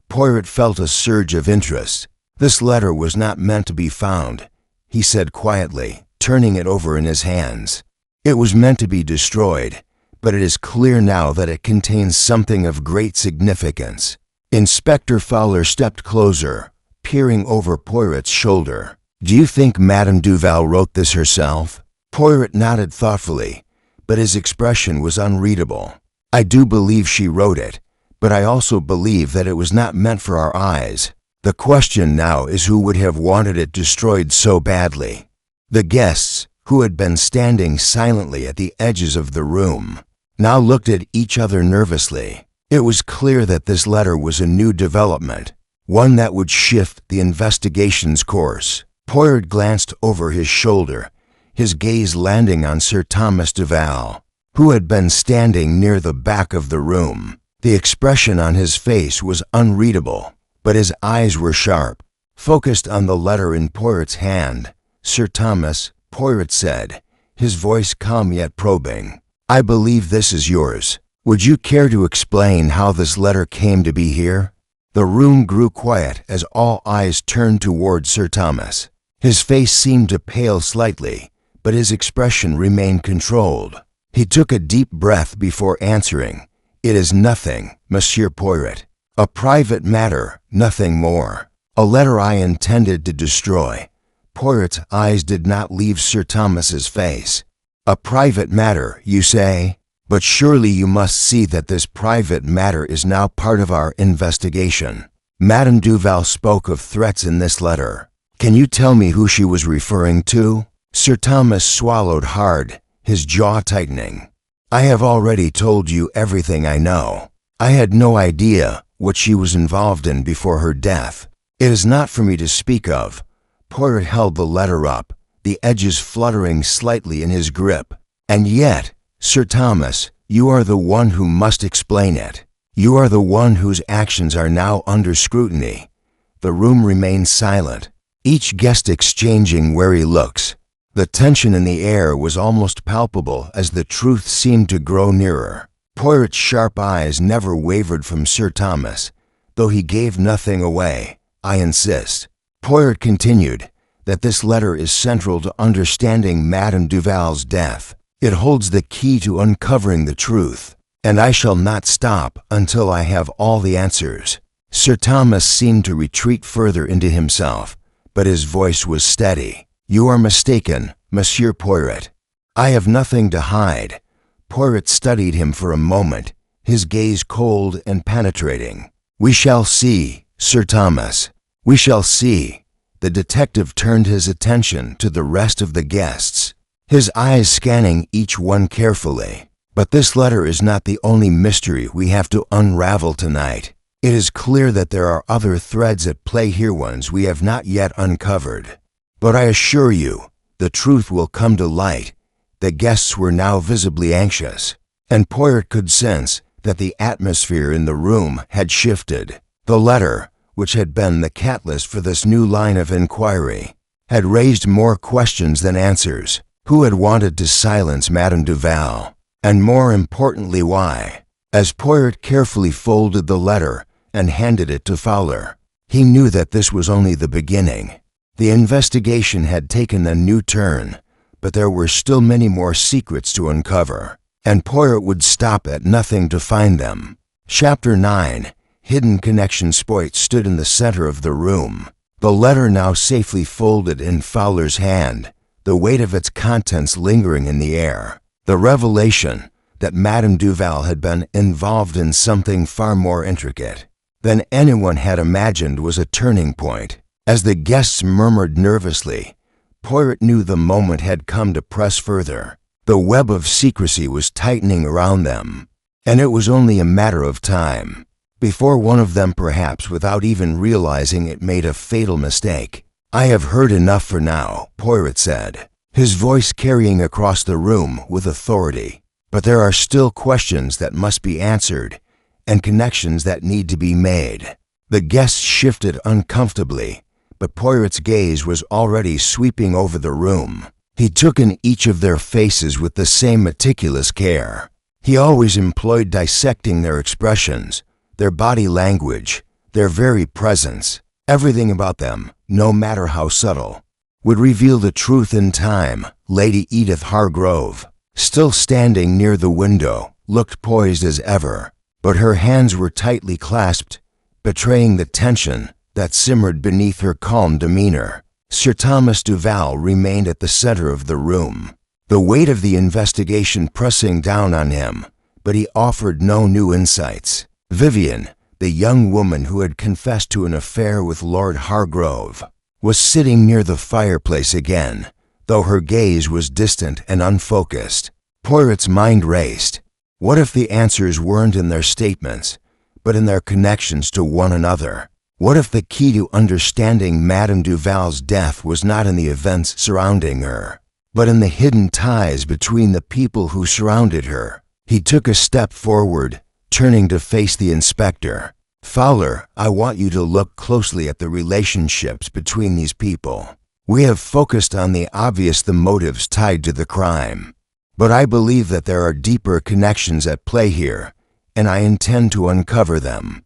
Speaker 1: Poirot felt a surge of interest. "This letter was not meant to be found," he said quietly, turning it over in his hands. "It was meant to be destroyed, but it is clear now that it contains something of great significance." Inspector Fowler stepped closer, peering over Poirot's shoulder. "Do you think Madame Duval wrote this herself?" Poirot nodded thoughtfully, but his expression was unreadable. "I do believe she wrote it, but I also believe that it was not meant for our eyes. The question now is who would have wanted it destroyed so badly." The guests, who had been standing silently at the edges of the room, now looked at each other nervously. It was clear that this letter was a new development, one that would shift the investigation's course. Poirot glanced over his shoulder, his gaze landing on Sir Thomas Duval, who had been standing near the back of the room. The expression on his face was unreadable, but his eyes were sharp, focused on the letter in Poirot's hand. "Sir Thomas," Poirot said, his voice calm yet probing, "I believe this is yours. Would you care to explain how this letter came to be here?" The room grew quiet as all eyes turned toward Sir Thomas. His face seemed to pale slightly, but his expression remained controlled. He took a deep breath before answering. "It is nothing, Monsieur Poirot. A private matter, nothing more. A letter I intended to destroy." Poirot's eyes did not leave Sir Thomas's face. "A private matter, you say? But surely you must see that this private matter is now part of our investigation. Madame Duval spoke of threats in this letter. Can you tell me who she was referring to?" Sir Thomas swallowed hard, his jaw tightening. "I have already told you everything I know. I had no idea what she was involved in before her death. It is not for me to speak of." Poirot held the letter up, the edges fluttering slightly in his grip. "And yet, Sir Thomas, you are the one who must explain it. You are the one whose actions are now under scrutiny." The room remained silent, each guest exchanging wary looks. The tension in the air was almost palpable as the truth seemed to grow nearer. Poirot's sharp eyes never wavered from Sir Thomas, though he gave nothing away. "I insist," Poirot continued, "that this letter is central to understanding Madame Duval's death. It holds the key to uncovering the truth, and I shall not stop until I have all the answers." Sir Thomas seemed to retreat further into himself, but his voice was steady. "You are mistaken, Monsieur Poirot. I have nothing to hide." Poirot studied him for a moment, his gaze cold and penetrating. "We shall see, Sir Thomas. We shall see." The detective turned his attention to the rest of the guests, his eyes scanning each one carefully. "But this letter is not the only mystery we have to unravel tonight. It is clear that there are other threads at play here, ones we have not yet uncovered. But I assure you, the truth will come to light." The guests were now visibly anxious, and Poirot could sense that the atmosphere in the room had shifted. The letter, which had been the catalyst for this new line of inquiry, had raised more questions than answers. Who had wanted to silence Madame Duval? And more importantly, why? As Poirot carefully folded the letter and handed it to Fowler, he knew that this was only the beginning. The investigation had taken a new turn, but there were still many more secrets to uncover, and Poirot would stop at nothing to find them. Chapter 9. Hidden Connections. Poirot stood in the center of the room, the letter now safely folded in Fowler's hand, the weight of its contents lingering in the air. The revelation that Madame Duval had been involved in something far more intricate than anyone had imagined was a turning point. As the guests murmured nervously, Poirot knew the moment had come to press further. The web of secrecy was tightening around them, and it was only a matter of time before one of them, perhaps without even realizing it, made a fatal mistake. "I have heard enough for now," Poirot said, his voice carrying across the room with authority. "But there are still questions that must be answered and connections that need to be made." The guests shifted uncomfortably, but Poirot's gaze was already sweeping over the room. He took in each of their faces with the same meticulous care. He always employed dissecting their expressions, their body language, their very presence. Everything about them, no matter how subtle, would reveal the truth in time. Lady Edith Hargrove, still standing near the window, looked poised as ever, but her hands were tightly clasped, betraying the tension that simmered beneath her calm demeanor. Sir Thomas Duval remained at the center of the room, the weight of the investigation pressing down on him, but he offered no new insights. Vivian, the young woman who had confessed to an affair with Lord Hargrove, was sitting near the fireplace again, though her gaze was distant and unfocused. Poirot's mind raced. What if the answers weren't in their statements, but in their connections to one another? What if the key to understanding Madame Duval's death was not in the events surrounding her, but in the hidden ties between the people who surrounded her? He took a step forward, turning to face the inspector. "Fowler, I want you to look closely at the relationships between these people. We have focused on the obvious, the motives tied to the crime, but I believe that there are deeper connections at play here, and I intend to uncover them."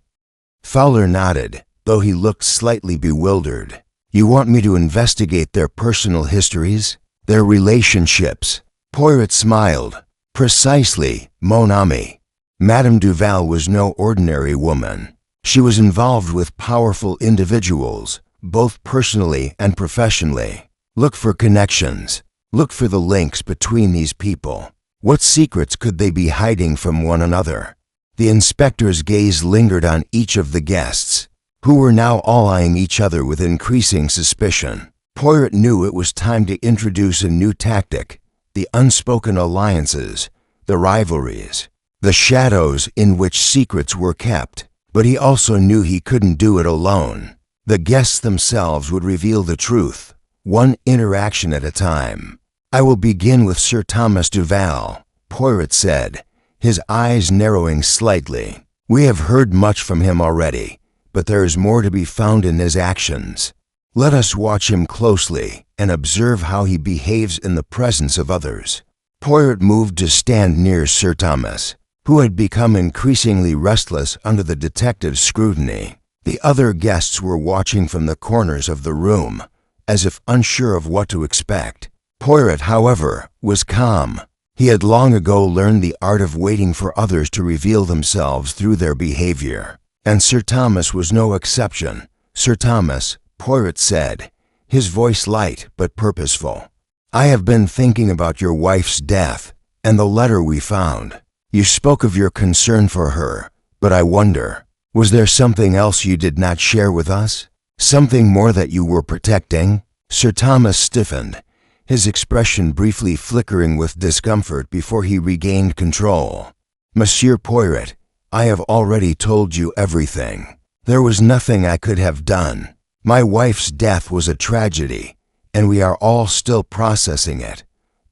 Speaker 1: Fowler nodded, though he looked slightly bewildered. You want me to investigate their personal histories? Their relationships? Poirot smiled. Precisely, mon ami. Madame Duval was no ordinary woman. She was involved with powerful individuals, both personally and professionally. Look for connections. Look for the links between these people. What secrets could they be hiding from one another? The inspector's gaze lingered on each of the guests, who were now all eyeing each other with increasing suspicion. Poirot knew it was time to introduce a new tactic: the unspoken alliances, the rivalries, the shadows in which secrets were kept. But he also knew he couldn't do it alone. The guests themselves would reveal the truth, one interaction at a time. I will begin with Sir Thomas Duval, Poirot said, his eyes narrowing slightly. We have heard much from him already, but there is more to be found in his actions. Let us watch him closely and observe how he behaves in the presence of others. Poirot moved to stand near Sir Thomas, who had become increasingly restless under the detective's scrutiny. The other guests were watching from the corners of the room, as if unsure of what to expect. Poirot, however, was calm. He had long ago learned the art of waiting for others to reveal themselves through their behavior, and Sir Thomas was no exception. Sir Thomas, Poirot said, his voice light but purposeful. I have been thinking about your wife's death and the letter we found. You spoke of your concern for her, but I wonder, was there something else you did not share with us? Something more that you were protecting? Sir Thomas stiffened, his expression briefly flickering with discomfort before he regained control. Monsieur Poirot, I have already told you everything. There was nothing I could have done. My wife's death was a tragedy, and we are all still processing it.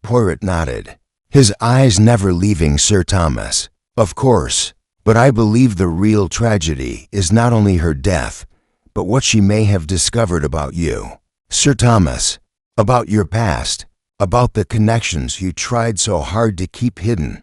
Speaker 1: Poirot nodded, his eyes never leaving Sir Thomas. Of course, but I believe the real tragedy is not only her death, but what she may have discovered about you. Sir Thomas, about your past, about the connections you tried so hard to keep hidden.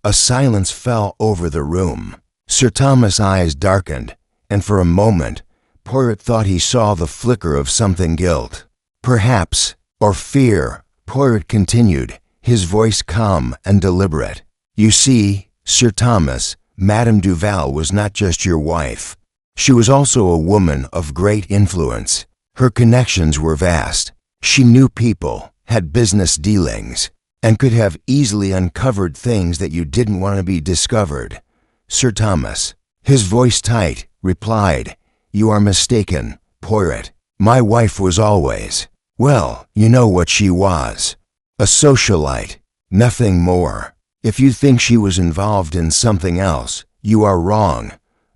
Speaker 1: A silence fell over the room. Sir Thomas' eyes darkened, and for a moment, Poirot thought he saw the flicker of something guilt. Perhaps, or fear, Poirot continued, his voice calm and deliberate. You see, Sir Thomas, Madame Duval was not just your wife. She was also a woman of great influence. Her connections were vast. She knew people, had business dealings, and could have easily uncovered things that you didn't want to be discovered. Sir Thomas, his voice tight, replied, You are mistaken, Poirot. My wife was always, well, you know what she was. A socialite, nothing more. If you think she was involved in something else, you are wrong.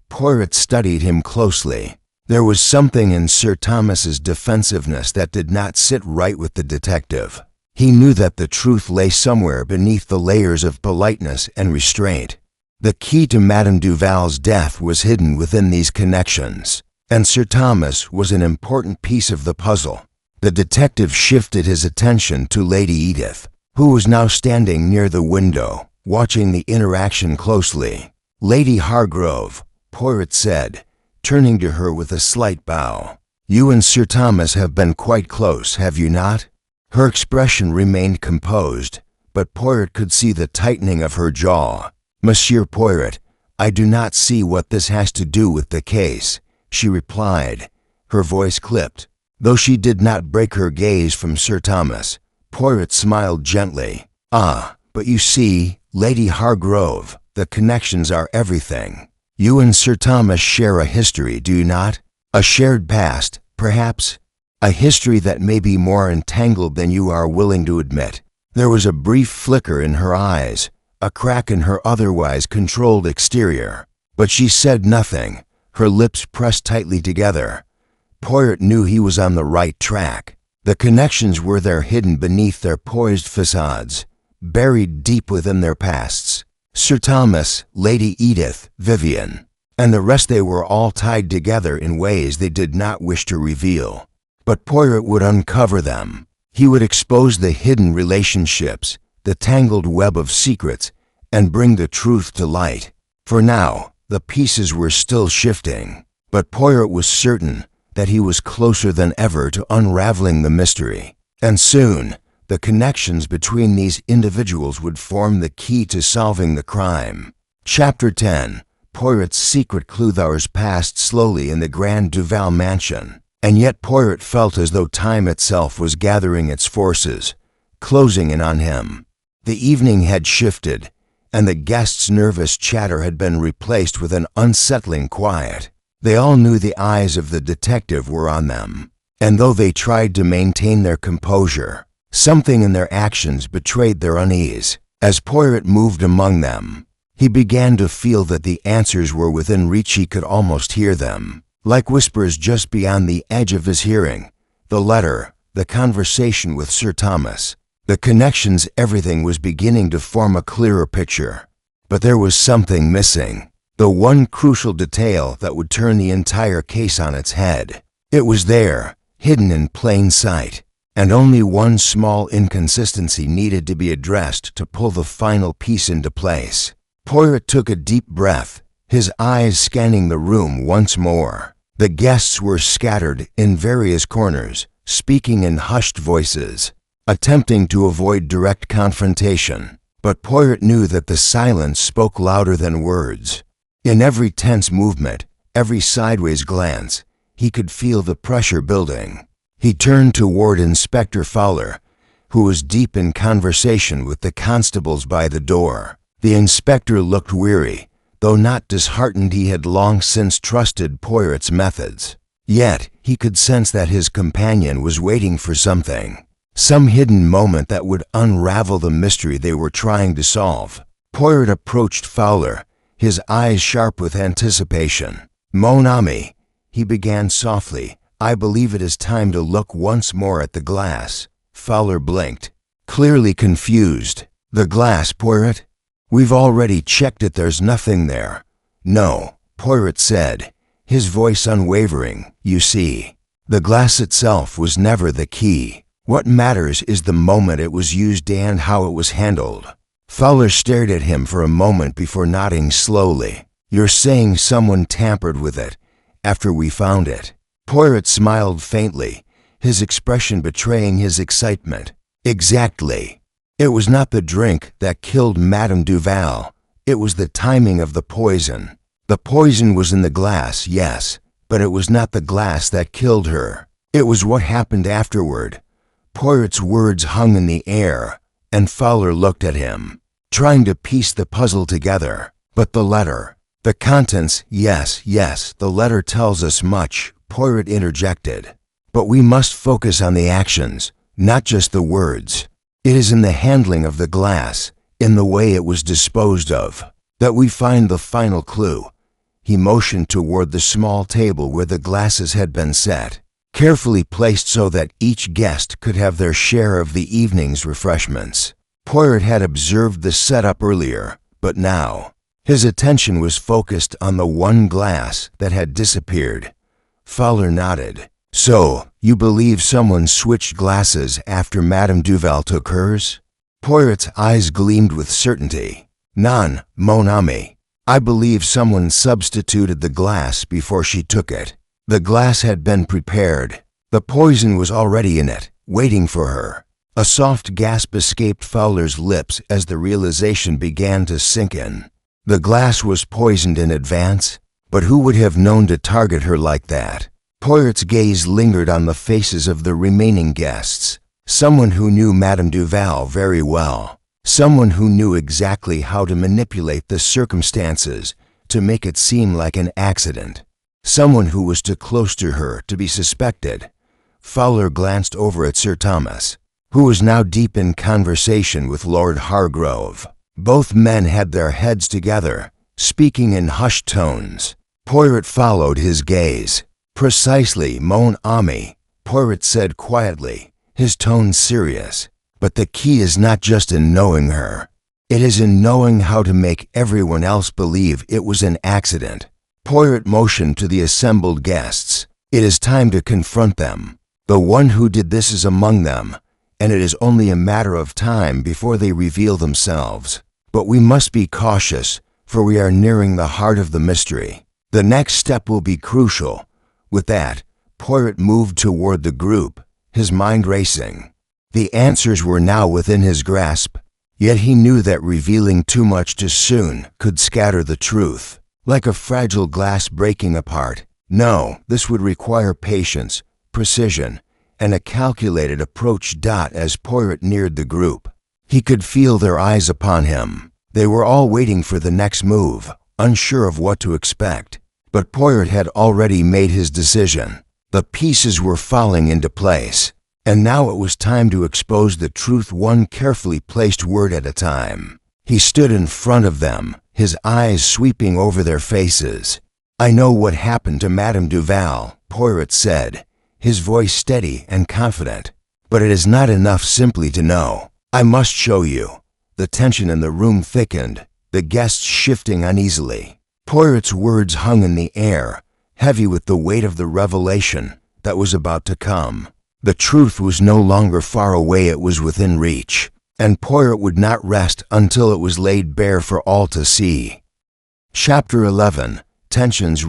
Speaker 1: Poirot studied him closely. There was something in Sir Thomas's defensiveness that did not sit right with the detective. He knew that the truth lay somewhere beneath the layers of politeness and restraint. The key to Madame Duval's death was hidden within these connections, and Sir Thomas was an important piece of the puzzle. The detective shifted his attention to Lady Edith, who was now standing near the window, watching the interaction closely. Lady Hargrove, Poirot said, turning to her with a slight bow. You and Sir Thomas have been quite close, have you not? Her expression remained composed, but Poirot could see the tightening of her jaw. Monsieur Poirot, I do not see what this has to do with the case, she replied, her voice clipped. Though she did not break her gaze from Sir Thomas, Poirot smiled gently. Ah, but you see, Lady Hargrove, the connections are everything. You and Sir Thomas share a history, do you not? A shared past, perhaps? A history that may be more entangled than you are willing to admit. There was a brief flicker in her eyes, a crack in her otherwise controlled exterior. But she said nothing, her lips pressed tightly together. Poirot knew he was on the right track. The connections were there hidden beneath their poised facades, buried deep within their pasts. Sir Thomas, Lady Edith, Vivian, and the rest, they were all tied together in ways they did not wish to reveal. But Poirot would uncover them. He would expose the hidden relationships, the tangled web of secrets, and bring the truth to light. For now, the pieces were still shifting. But Poirot was certain that he was closer than ever to unraveling the mystery. And soon, the connections between these individuals would form the key to solving the crime. Chapter 10. Poirot's secret clue. Hours passed slowly in the Grand Duval mansion, and yet Poirot felt as though time itself was gathering its forces, closing in on him. The evening had shifted, and the guests' nervous chatter had been replaced with an unsettling quiet. They all knew the eyes of the detective were on them, and though they tried to maintain their composure, something in their actions betrayed their unease. As Poirot moved among them, he began to feel that the answers were within reach. He could almost hear them, like whispers just beyond the edge of his hearing. The letter, the conversation with Sir Thomas, the connections, everything was beginning to form a clearer picture. But there was something missing. The one crucial detail that would turn the entire case on its head. It was there, hidden in plain sight, and only one small inconsistency needed to be addressed to pull the final piece into place. Poirot took a deep breath, his eyes scanning the room once more. The guests were scattered in various corners, speaking in hushed voices, attempting to avoid direct confrontation. But Poirot knew that the silence spoke louder than words. In every tense movement, every sideways glance, he could feel the pressure building. He turned toward Inspector Fowler, who was deep in conversation with the constables by the door. The inspector looked weary, though not disheartened. He had long since trusted Poirot's methods. Yet, he could sense that his companion was waiting for something, some hidden moment that would unravel the mystery they were trying to solve. Poirot approached Fowler, his eyes sharp with anticipation. "Mon ami," he began softly, "I believe it is time to look once more at the glass." Fowler blinked, clearly confused. "The glass, Poirot? We've already checked it. There's nothing there." "No," Poirot said, his voice unwavering. "You see, the glass itself was never the key. What matters is the moment it was used and how it was handled." Fowler stared at him for a moment before nodding slowly. "You're saying someone tampered with it after we found it?" Poirot smiled faintly, his expression betraying his excitement. "Exactly. It was not the drink that killed Madame Duval. It was the timing of the poison. The poison was in the glass, yes, but it was not the glass that killed her. It was what happened afterward." Poirot's words hung in the air, and Fowler looked at him, trying to piece the puzzle together. "But the letter, the contents—" Yes, the letter tells us much," Poirot interjected. "But we must focus on the actions, not just the words. It is in the handling of the glass, in the way it was disposed of, that we find the final clue." He motioned toward the small table where the glasses had been set, carefully placed so that each guest could have their share of the evening's refreshments. Poirot had observed the setup earlier, but now his attention was focused on the one glass that had disappeared. Fowler nodded. "So, you believe someone switched glasses after Madame Duval took hers?" Poirot's eyes gleamed with certainty. "Non, mon ami. I believe someone substituted the glass before she took it. The glass had been prepared. The poison was already in it, waiting for her." A soft gasp escaped Fowler's lips as the realization began to sink in. The glass was poisoned in advance, but who would have known to target her like that? Poirot's gaze lingered on the faces of the remaining guests. Someone who knew Madame Duval very well. Someone who knew exactly how to manipulate the circumstances to make it seem like an accident. Someone who was too close to her to be suspected. Fowler glanced over at Sir Thomas, who was now deep in conversation with Lord Hargrove. Both men had their heads together, speaking in hushed tones. Poirot followed his gaze. "Precisely, mon ami," Poirot said quietly, his tone serious. "But the key is not just in knowing her. It is in knowing how to make everyone else believe it was an accident." Poirot motioned to the assembled guests. "It is time to confront them. The one who did this is among them, and it is only a matter of time before they reveal themselves. But we must be cautious, for we are nearing the heart of the mystery." The next step will be crucial." With that, Poirot moved toward the group, his mind racing. The answers were now within his grasp, yet he knew that revealing too much too soon could scatter the truth, like a fragile glass breaking apart. No, this would require patience, precision, and a calculated approach. As Poirot neared the group, he could feel their eyes upon him. They were all waiting for the next move, unsure of what to expect. But Poirot had already made his decision. The pieces were falling into place, and now it was time to expose the truth, one carefully placed word at a time. He stood in front of them, his eyes sweeping over their faces. "I know what happened to Madame Duval," Poirot said, his voice steady and confident. "But it is not enough simply to know. I must show you." The tension in the room thickened, the guests shifting uneasily. Poirot's words hung in the air, heavy with the weight of the revelation that was about to come. The truth was no longer far away, it was within reach, and Poirot would not rest until it was laid bare for all to see. Chapter 11. Tensions.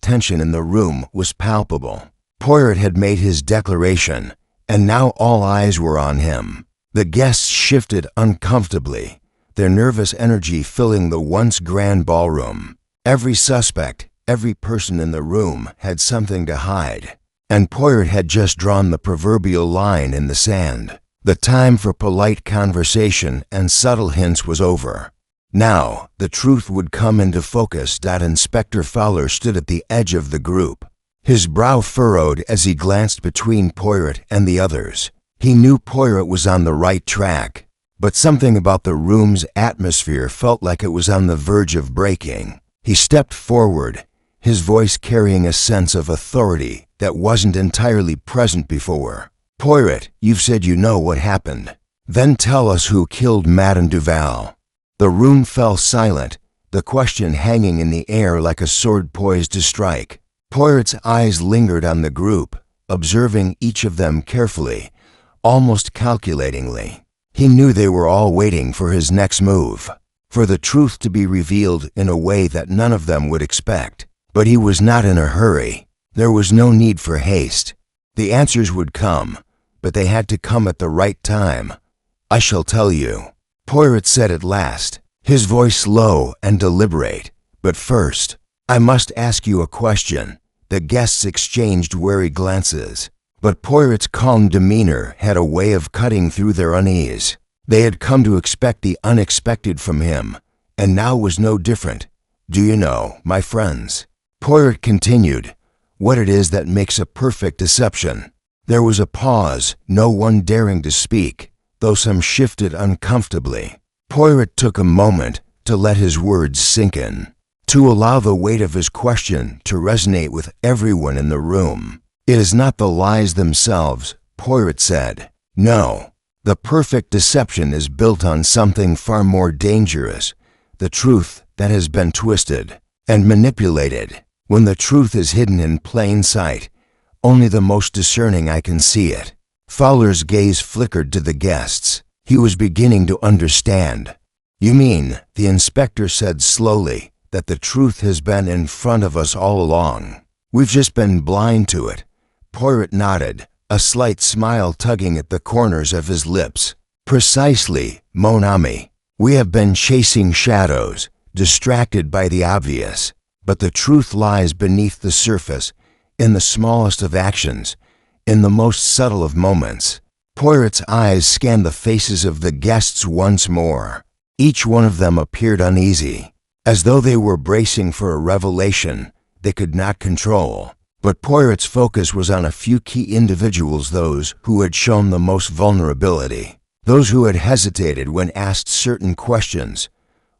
Speaker 1: Tension in the room was palpable. Poirot had made his declaration, and now all eyes were on him. The guests shifted uncomfortably, their nervous energy filling the once grand ballroom. Every suspect, every person in the room had something to hide, and Poirot had just drawn the proverbial line in the sand. The time for polite conversation and subtle hints was over. Now, the truth would come into focus. Inspector Fowler stood at the edge of the group, his brow furrowed as he glanced between Poirot and the others. He knew Poirot was on the right track, but something about the room's atmosphere felt like it was on the verge of breaking. He stepped forward, his voice carrying a sense of authority that wasn't entirely present before. "Poirot, you've said you know what happened. Then tell us who killed Madame Duval." The room fell silent, the question hanging in the air like a sword poised to strike. Poirot's eyes lingered on the group, observing each of them carefully, almost calculatingly. He knew they were all waiting for his next move, for the truth to be revealed in a way that none of them would expect. But he was not in a hurry. There was no need for haste. The answers would come, but they had to come at the right time. "I shall tell you," Poirot said at last, his voice low and deliberate. "But first, I must ask you a question." The guests exchanged wary glances, but Poirot's calm demeanor had a way of cutting through their unease. They had come to expect the unexpected from him, and now was no different. "Do you know, my friends," Poirot continued, "what it is that makes a perfect deception?" There was a pause, no one daring to speak, though some shifted uncomfortably. Poirot took a moment to let his words sink in, to allow the weight of his question to resonate with everyone in the room. "It is not the lies themselves," Poirot said. "No. The perfect deception is built on something far more dangerous, the truth that has been twisted and manipulated. When the truth is hidden in plain sight, only the most discerning eye can see it." Fowler's gaze flickered to the guests. He was beginning to understand. "You mean," the inspector said slowly, "that the truth has been in front of us all along? We've just been blind to it." Poirot nodded, a slight smile tugging at the corners of his lips. "Precisely, mon ami. We have been chasing shadows, distracted by the obvious. But the truth lies beneath the surface, in the smallest of actions, in the most subtle of moments." Poirot's eyes scanned the faces of the guests once more. Each one of them appeared uneasy, as though they were bracing for a revelation they could not control. But Poirot's focus was on a few key individuals, those who had shown the most vulnerability, those who had hesitated when asked certain questions.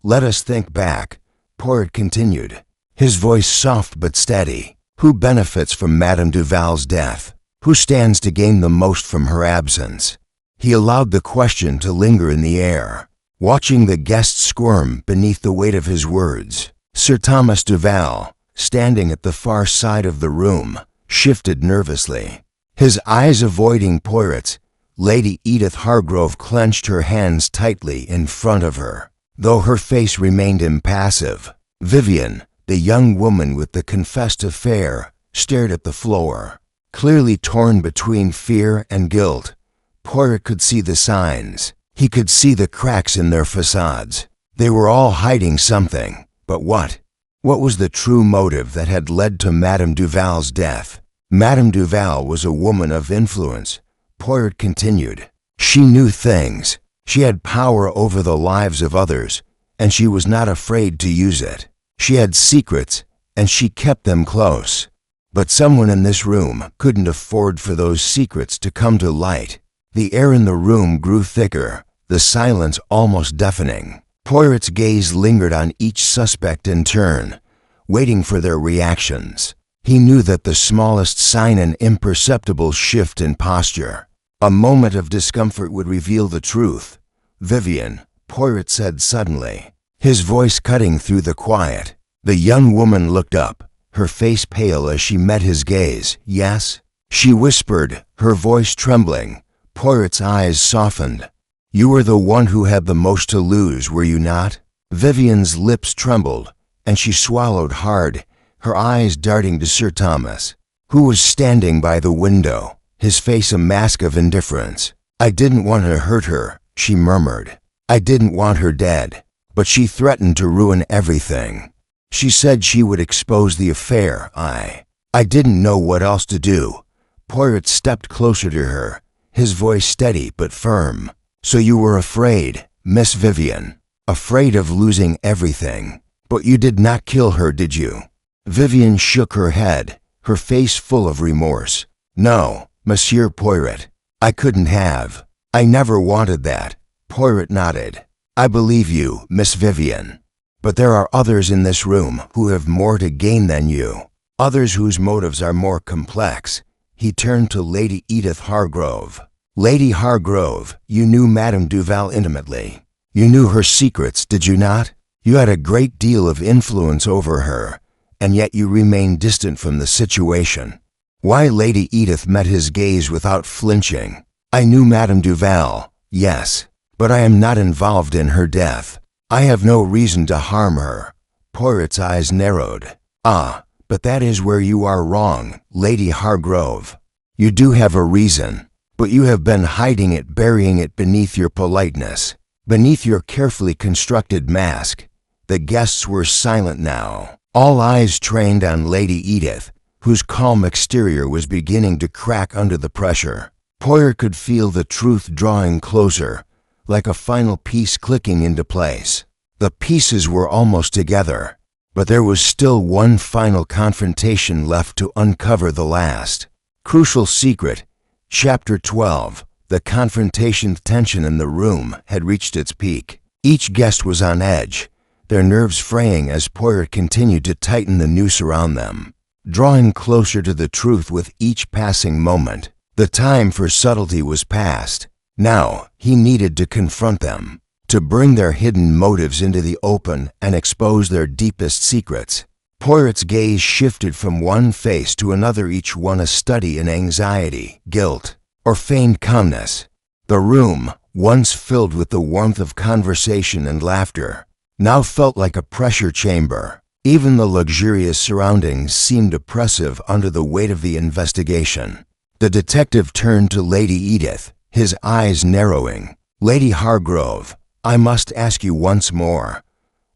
Speaker 1: "Let us think back," Poirot continued, his voice soft but steady. "Who benefits from Madame Duval's death? Who stands to gain the most from her absence?" He allowed the question to linger in the air, watching the guests squirm beneath the weight of his words. Sir Thomas Duval, standing at the far side of the room, shifted nervously, his eyes avoiding Poirot's. Lady Edith Hargrove clenched her hands tightly in front of her, though her face remained impassive. "Vivian," The young woman with the confessed affair stared at the floor, clearly torn between fear and guilt. Poirot could see the signs. He could see the cracks in their facades. They were all hiding something. But what? What was the true motive that had led to Madame Duval's death? Madame Duval was a woman of influence, Poirot continued. She knew things. She had power over the lives of others, and she was not afraid to use it. She had secrets, and she kept them close. But someone in this room couldn't afford for those secrets to come to light. The air in the room grew thicker, the silence almost deafening. Poirot's gaze lingered on each suspect in turn, waiting for their reactions. He knew that the smallest sign, an imperceptible shift in posture, a moment of discomfort would reveal the truth. "Vivian," Poirot said suddenly, his voice cutting through the quiet. The young woman looked up, her face pale as she met his gaze. "Yes?" she whispered, her voice trembling. Poirot's eyes softened. "You were the one who had the most to lose, were you not?" Vivian's lips trembled, and she swallowed hard, her eyes darting to Sir Thomas, who was standing by the window, his face a mask of indifference. "I didn't want to hurt her," she murmured. "I didn't want her dead, but she threatened to ruin everything. She said she would expose the affair. I didn't know what else to do." Poirot stepped closer to her, his voice steady but firm. "So you were afraid, Miss Vivian, afraid of losing everything. But you did not kill her, did you?" Vivian shook her head, her face full of remorse. "No, Monsieur Poirot, I couldn't have. I never wanted that." Poirot nodded. "I believe you, Miss Vivian. But there are others in this room who have more to gain than you, others whose motives are more complex." He turned to Lady Edith Hargrove. "Lady Hargrove, you knew Madame Duval intimately. You knew her secrets, did you not? You had a great deal of influence over her, and yet you remained distant from the situation." Why? Lady Edith met his gaze without flinching. "I knew Madame Duval, yes, but I am not involved in her death. I have no reason to harm her." Poirot's eyes narrowed. "Ah, but that is where you are wrong, Lady Hargrove. You do have a reason, but you have been hiding it, burying it beneath your politeness, beneath your carefully constructed mask." The guests were silent now, all eyes trained on Lady Edith, whose calm exterior was beginning to crack under the pressure. Poirot could feel the truth drawing closer, like a final piece clicking into place. The pieces were almost together, but there was still one final confrontation left to uncover the last. Crucial secret. Chapter 12. The confrontation. Tension in the room had reached its peak. Each guest was on edge, their nerves fraying as Poirot continued to tighten the noose around them, drawing closer to the truth with each passing moment. The time for subtlety was past. Now he needed to confront them, to bring their hidden motives into the open and expose their deepest secrets. Poirot's gaze shifted from one face to another, each one a study in anxiety, guilt, or feigned calmness. The room, once filled with the warmth of conversation and laughter, now felt like a pressure chamber. Even the luxurious surroundings seemed oppressive under the weight of the investigation. The detective turned to Lady Edith, his eyes narrowing. "Lady Hargrove, I must ask you once more.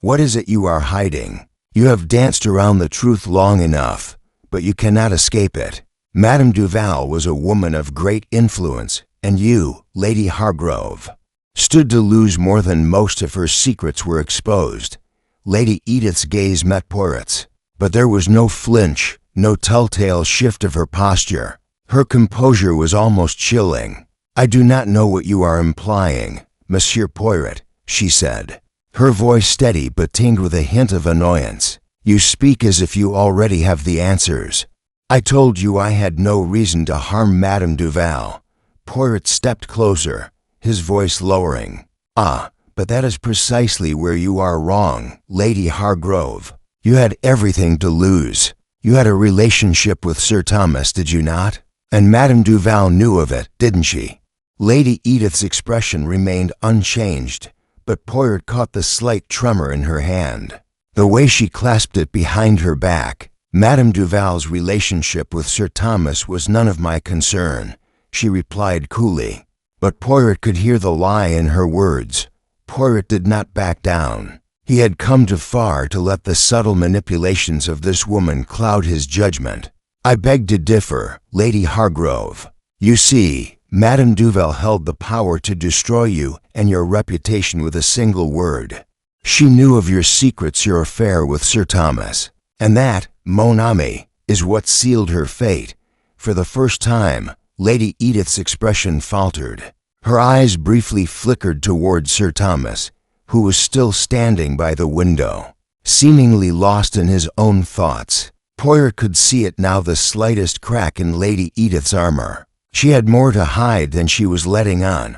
Speaker 1: What is it you are hiding? You have danced around the truth long enough, but you cannot escape it. Madame Duval was a woman of great influence, and you, Lady Hargrove, stood to lose more than most if her secrets were exposed." Lady Edith's gaze met Poirot's, but there was no flinch, no telltale shift of her posture. Her composure was almost chilling. "I do not know what you are implying, Monsieur Poirot," she said, her voice steady but tinged with a hint of annoyance. "You speak as if you already have the answers. I told you I had no reason to harm Madame Duval." Poirot stepped closer, his voice lowering. "Ah, but that is precisely where you are wrong, Lady Hargrove. You had everything to lose. You had a relationship with Sir Thomas, did you not? And Madame Duval knew of it, didn't she?" Lady Edith's expression remained unchanged, but Poirot caught the slight tremor in her hand. The way she clasped it behind her back. Madame Duval's relationship with Sir Thomas was none of my concern, she replied coolly. But Poirot could hear the lie in her words. Poirot did not back down. He had come too far to let the subtle manipulations of this woman cloud his judgment. I beg to differ, Lady Hargrove. You see, Madame Duval held the power to destroy you and your reputation with a single word. She knew of your secrets, your affair with Sir Thomas, and that, mon ami, is what sealed her fate. For the first time, Lady Edith's expression faltered. Her eyes briefly flickered toward Sir Thomas, who was still standing by the window, seemingly lost in his own thoughts. Poirot could see it now, the slightest crack in Lady Edith's armor. She had more to hide than she was letting on.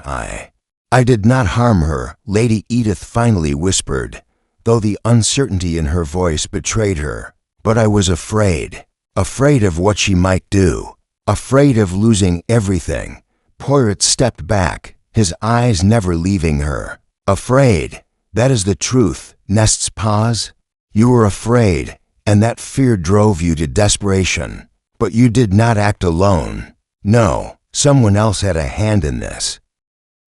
Speaker 1: I did not harm her, Lady Edith finally whispered, though the uncertainty in her voice betrayed her. But I was afraid of what she might do, afraid of losing everything. Poirot stepped back, his eyes never leaving her. Afraid, that is the truth, Nest's pause. You were afraid, and that fear drove you to desperation. But you did not act alone. No, someone else had a hand in this.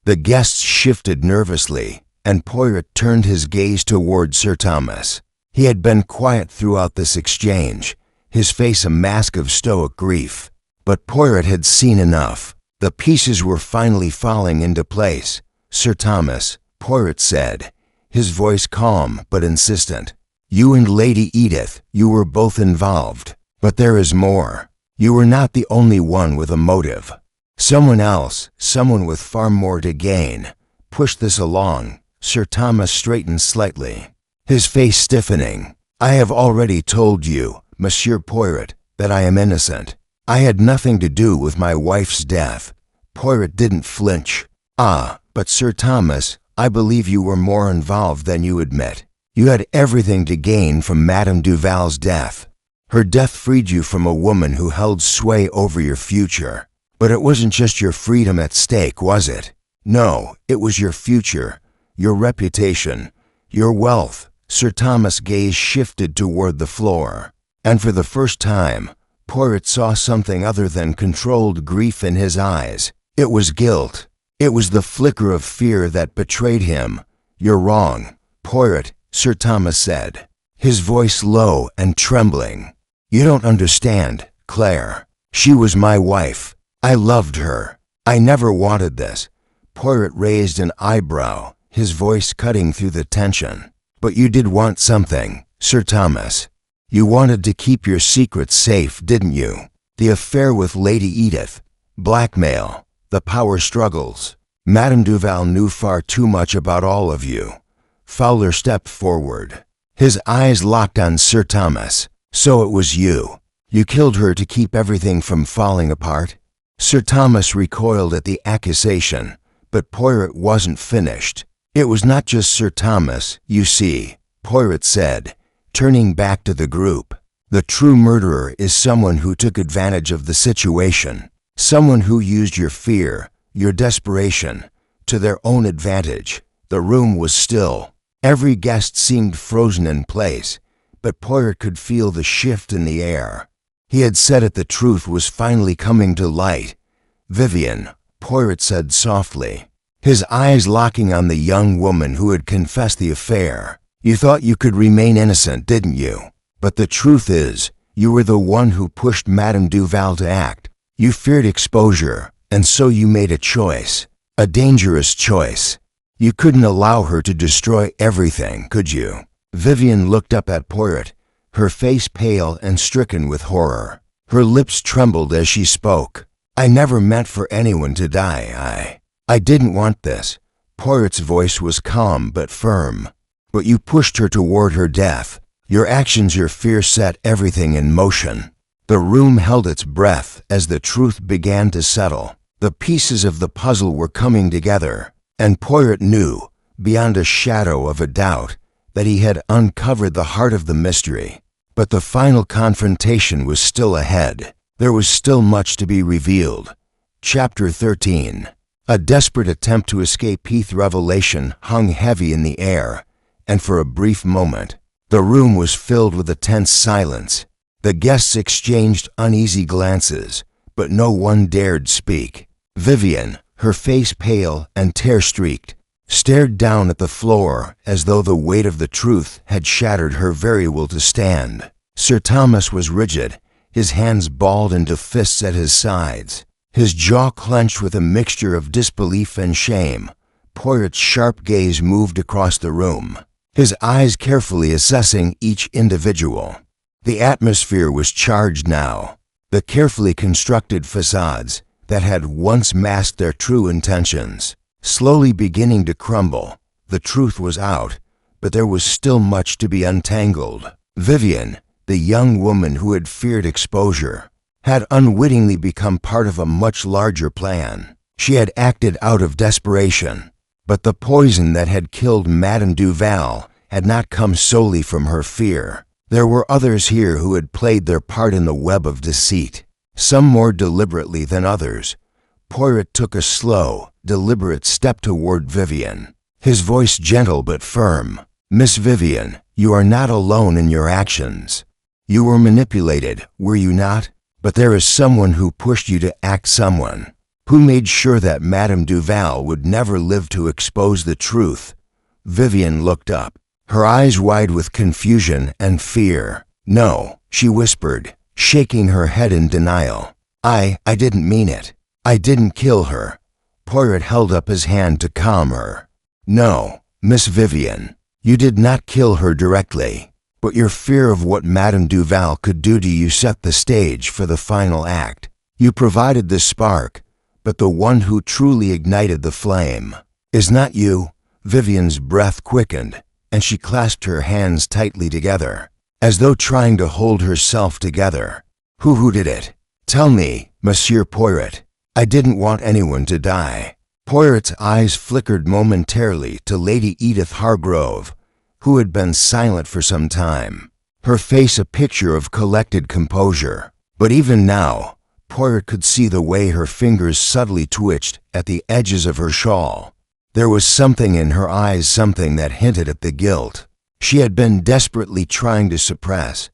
Speaker 1: The guests shifted nervously, and Poirot turned his gaze toward Sir Thomas. He had been quiet throughout this exchange, his face a mask of stoic grief. But Poirot had seen enough. The pieces were finally falling into place. Sir Thomas, Poirot said, his voice calm but insistent. You and Lady Edith, you were both involved. But there is more. You were not the only one with a motive. Someone else, someone with far more to gain, pushed this along. Sir Thomas straightened slightly, his face stiffening. I have already told you, Monsieur Poirot, that I am innocent. I had nothing to do with my wife's death. Poirot didn't flinch. But Sir Thomas, I believe you were more involved than you admit. You had everything to gain from Madame Duval's death. Her death freed you from a woman who held sway over your future. But it wasn't just your freedom at stake, was it? No, it was your future, your reputation, your wealth. Sir Thomas' gaze shifted toward the floor, and for the first time, Poirot saw something other than controlled grief in his eyes. It was guilt. It was the flicker of fear that betrayed him. You're wrong, Poirot, Sir Thomas said, his voice low and trembling. You don't understand, Claire. She was my wife. I loved her. I never wanted this. Poirot raised an eyebrow, his voice cutting through the tension. But you did want something, Sir Thomas. You wanted to keep your secrets safe, didn't you? The affair with Lady Edith, blackmail, the power struggles. Madame Duval knew far too much about all of you. Fowler stepped forward. His eyes locked on Sir Thomas. So it was you. You killed her to keep everything from falling apart? Sir Thomas recoiled at the accusation, but Poirot wasn't finished. It was not just Sir Thomas, you see, Poirot said, turning back to the group. The true murderer is someone who took advantage of the situation, someone who used your fear, your desperation, to their own advantage. The room was still. Every guest seemed frozen in place, but Poirot could feel the shift in the air. He had said it, the truth was finally coming to light. Vivian, Poirot said softly, his eyes locking on the young woman who had confessed the affair. You thought you could remain innocent, didn't you? But the truth is, you were the one who pushed Madame Duval to act. You feared exposure, and so you made a choice, a dangerous choice. You couldn't allow her to destroy everything, could you? Vivian looked up at Poirot, her face pale and stricken with horror. Her lips trembled as she spoke. I never meant for anyone to die. I didn't want this. Poirot's voice was calm but firm. But you pushed her toward her death. Your actions, your fear set everything in motion. The room held its breath as the truth began to settle. The pieces of the puzzle were coming together, and Poirot knew, beyond a shadow of a doubt, that he had uncovered the heart of the mystery. But the final confrontation was still ahead. There was still much to be revealed. Chapter 13. A desperate attempt to escape. Heath revelation hung heavy in the air, and for a brief moment, The room was filled with a tense silence. The guests exchanged uneasy glances, but no one dared speak. Vivian, her face pale and tear-streaked, stared down at the floor as though the weight of the truth had shattered her very will to stand. Sir Thomas was rigid, his hands balled into fists at his sides, his jaw clenched with a mixture of disbelief and shame. Poirot's sharp gaze moved across the room, his eyes carefully assessing each individual. The atmosphere was charged now. The carefully constructed facades that had once masked their true intentions, slowly beginning to crumble. The truth was out, but there was still much to be untangled. Vivian, the young woman who had feared exposure, had unwittingly become part of a much larger plan. She had acted out of desperation, but the poison that had killed Madame Duval had not come solely from her fear. There were others here who had played their part in the web of deceit, some more deliberately than others. Poirot took a slow, deliberate step toward Vivian, his voice gentle but firm. "Miss Vivian, you are not alone in your actions. You were manipulated, were you not? But there is someone who pushed you to act, someone who made sure that Madame Duval would never live to expose the truth." Vivian looked up, her eyes wide with confusion and fear. "No," she whispered, shaking her head in denial. I didn't mean it. I didn't kill her." Poirot held up his hand to calm her. "No, Miss Vivian, you did not kill her directly, but your fear of what Madame Duval could do to you set the stage for the final act. You provided the spark, but the one who truly ignited the flame is not you." Vivian's breath quickened, and she clasped her hands tightly together, as though trying to hold herself together. Who did it? Tell me, Monsieur Poirot. I didn't want anyone to die." Poirot's eyes flickered momentarily to Lady Edith Hargrove, who had been silent for some time, her face a picture of collected composure. But even now, Poirot could see the way her fingers subtly twitched at the edges of her shawl. There was something in her eyes, something that hinted at the guilt she had been desperately trying to suppress.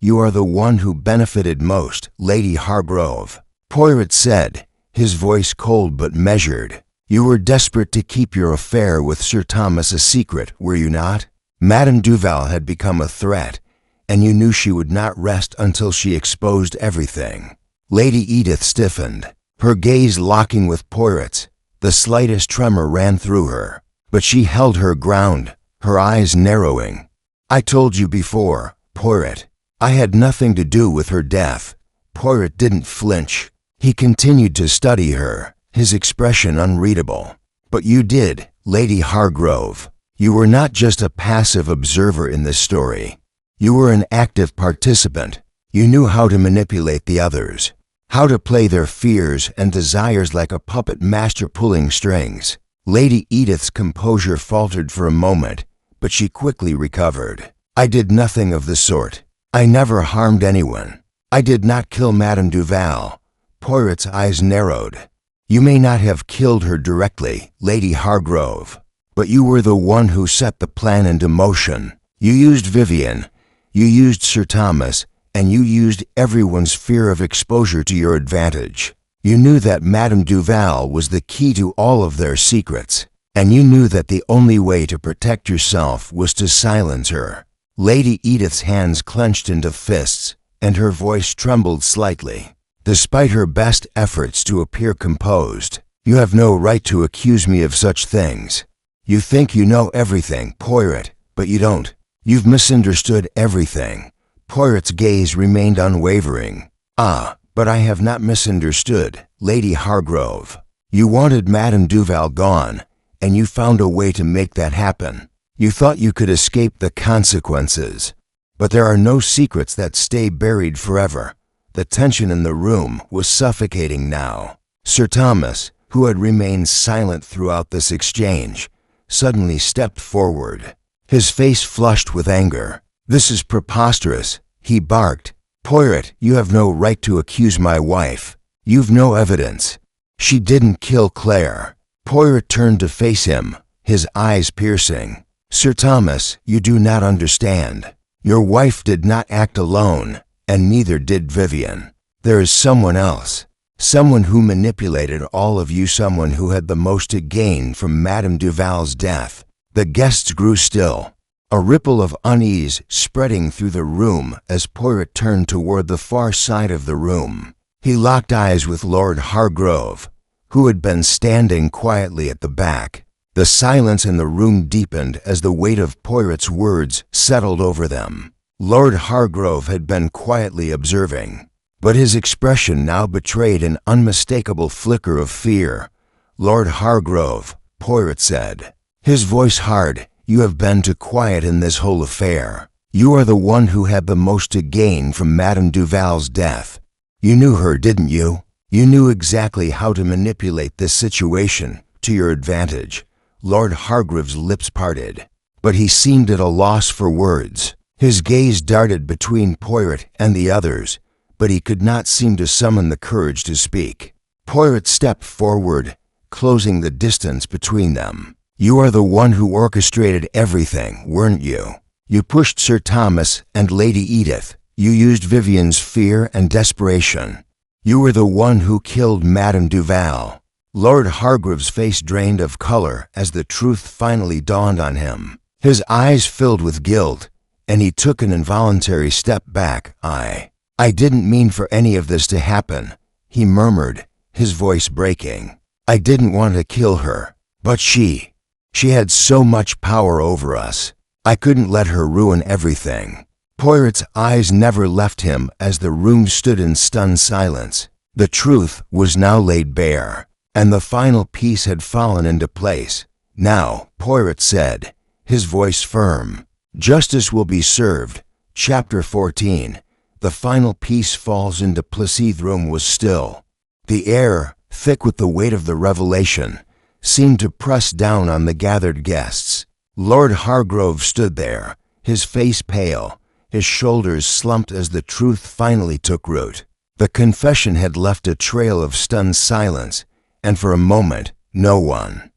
Speaker 1: "You are the one who benefited most, Lady Hargrove," Poirot said, his voice cold but measured. "You were desperate to keep your affair with Sir Thomas a secret, were you not? Madame Duval had become a threat, and you knew she would not rest until she exposed everything." Lady Edith stiffened, her gaze locking with Poirot's. The slightest tremor ran through her, but she held her ground, her eyes narrowing. "I told you before, Poirot. I had nothing to do with her death." Poirot didn't flinch. He continued to study her, his expression unreadable. "But you did, Lady Hargrove. You were not just a passive observer in this story. You were an active participant. You knew how to manipulate the others, how to play their fears and desires like a puppet master pulling strings." Lady Edith's composure faltered for a moment, but she quickly recovered. "I did nothing of the sort. I never harmed anyone. I did not kill Madame Duval." Poirot's eyes narrowed. "You may not have killed her directly, Lady Hargrove, but you were the one who set the plan into motion. You used Vivian, you used Sir Thomas, and you used everyone's fear of exposure to your advantage. You knew that Madame Duval was the key to all of their secrets, and you knew that the only way to protect yourself was to silence her." Lady Edith's hands clenched into fists, and her voice trembled slightly. Despite her best efforts to appear composed, "You have no right to accuse me of such things. You think you know everything, Poirot, but you don't. You've misunderstood everything." Poirot's gaze remained unwavering. "Ah, but I have not misunderstood, Lady Hargrove. You wanted Madame Duval gone, and you found a way to make that happen. You thought you could escape the consequences. But there are no secrets that stay buried forever." The tension in the room was suffocating now. Sir Thomas, who had remained silent throughout this exchange, suddenly stepped forward, his face flushed with anger. "This is preposterous," he barked. "Poirot, you have no right to accuse my wife. You've no evidence. She didn't kill Claire." Poirot turned to face him, his eyes piercing. "Sir Thomas, you do not understand. Your wife did not act alone, and neither did Vivian. There is someone else. Someone who manipulated all of you, someone who had the most to gain from Madame Duval's death." The guests grew still, a ripple of unease spreading through the room as Poirot turned toward the far side of the room. He locked eyes with Lord Hargrove, who had been standing quietly at the back. The silence in the room deepened as the weight of Poirot's words settled over them. Lord Hargrove had been quietly observing, but his expression now betrayed an unmistakable flicker of fear. "Lord Hargrove," Poirot said, his voice hard, "you have been too quiet in this whole affair. You are the one who had the most to gain from Madame Duval's death. You knew her, didn't you? You knew exactly how to manipulate this situation to your advantage." Lord Hargrove's lips parted, but he seemed at a loss for words. His gaze darted between Poirot and the others, but he could not seem to summon the courage to speak. Poirot stepped forward, closing the distance between them. "You are the one who orchestrated everything, weren't you? You pushed Sir Thomas and Lady Edith. You used Vivian's fear and desperation. You were the one who killed Madame Duval." Lord Hargrove's face drained of color as the truth finally dawned on him. His eyes filled with guilt, and he took an involuntary step back. I didn't mean for any of this to happen," he murmured, his voice breaking. "I didn't want to kill her, but she had so much power over us. I couldn't let her ruin everything." Poirot's eyes never left him as the room stood in stunned silence. The truth was now laid bare, and the final piece had fallen into place. "Now," Poirot said, his voice firm, "justice will be served." Chapter 14. The final piece falls into place. The room was still. The air, thick with the weight of the revelation, seemed to press down on the gathered guests. Lord Hargrove stood there, his face pale, his shoulders slumped as the truth finally took root. The confession had left a trail of stunned silence, and for a moment, no one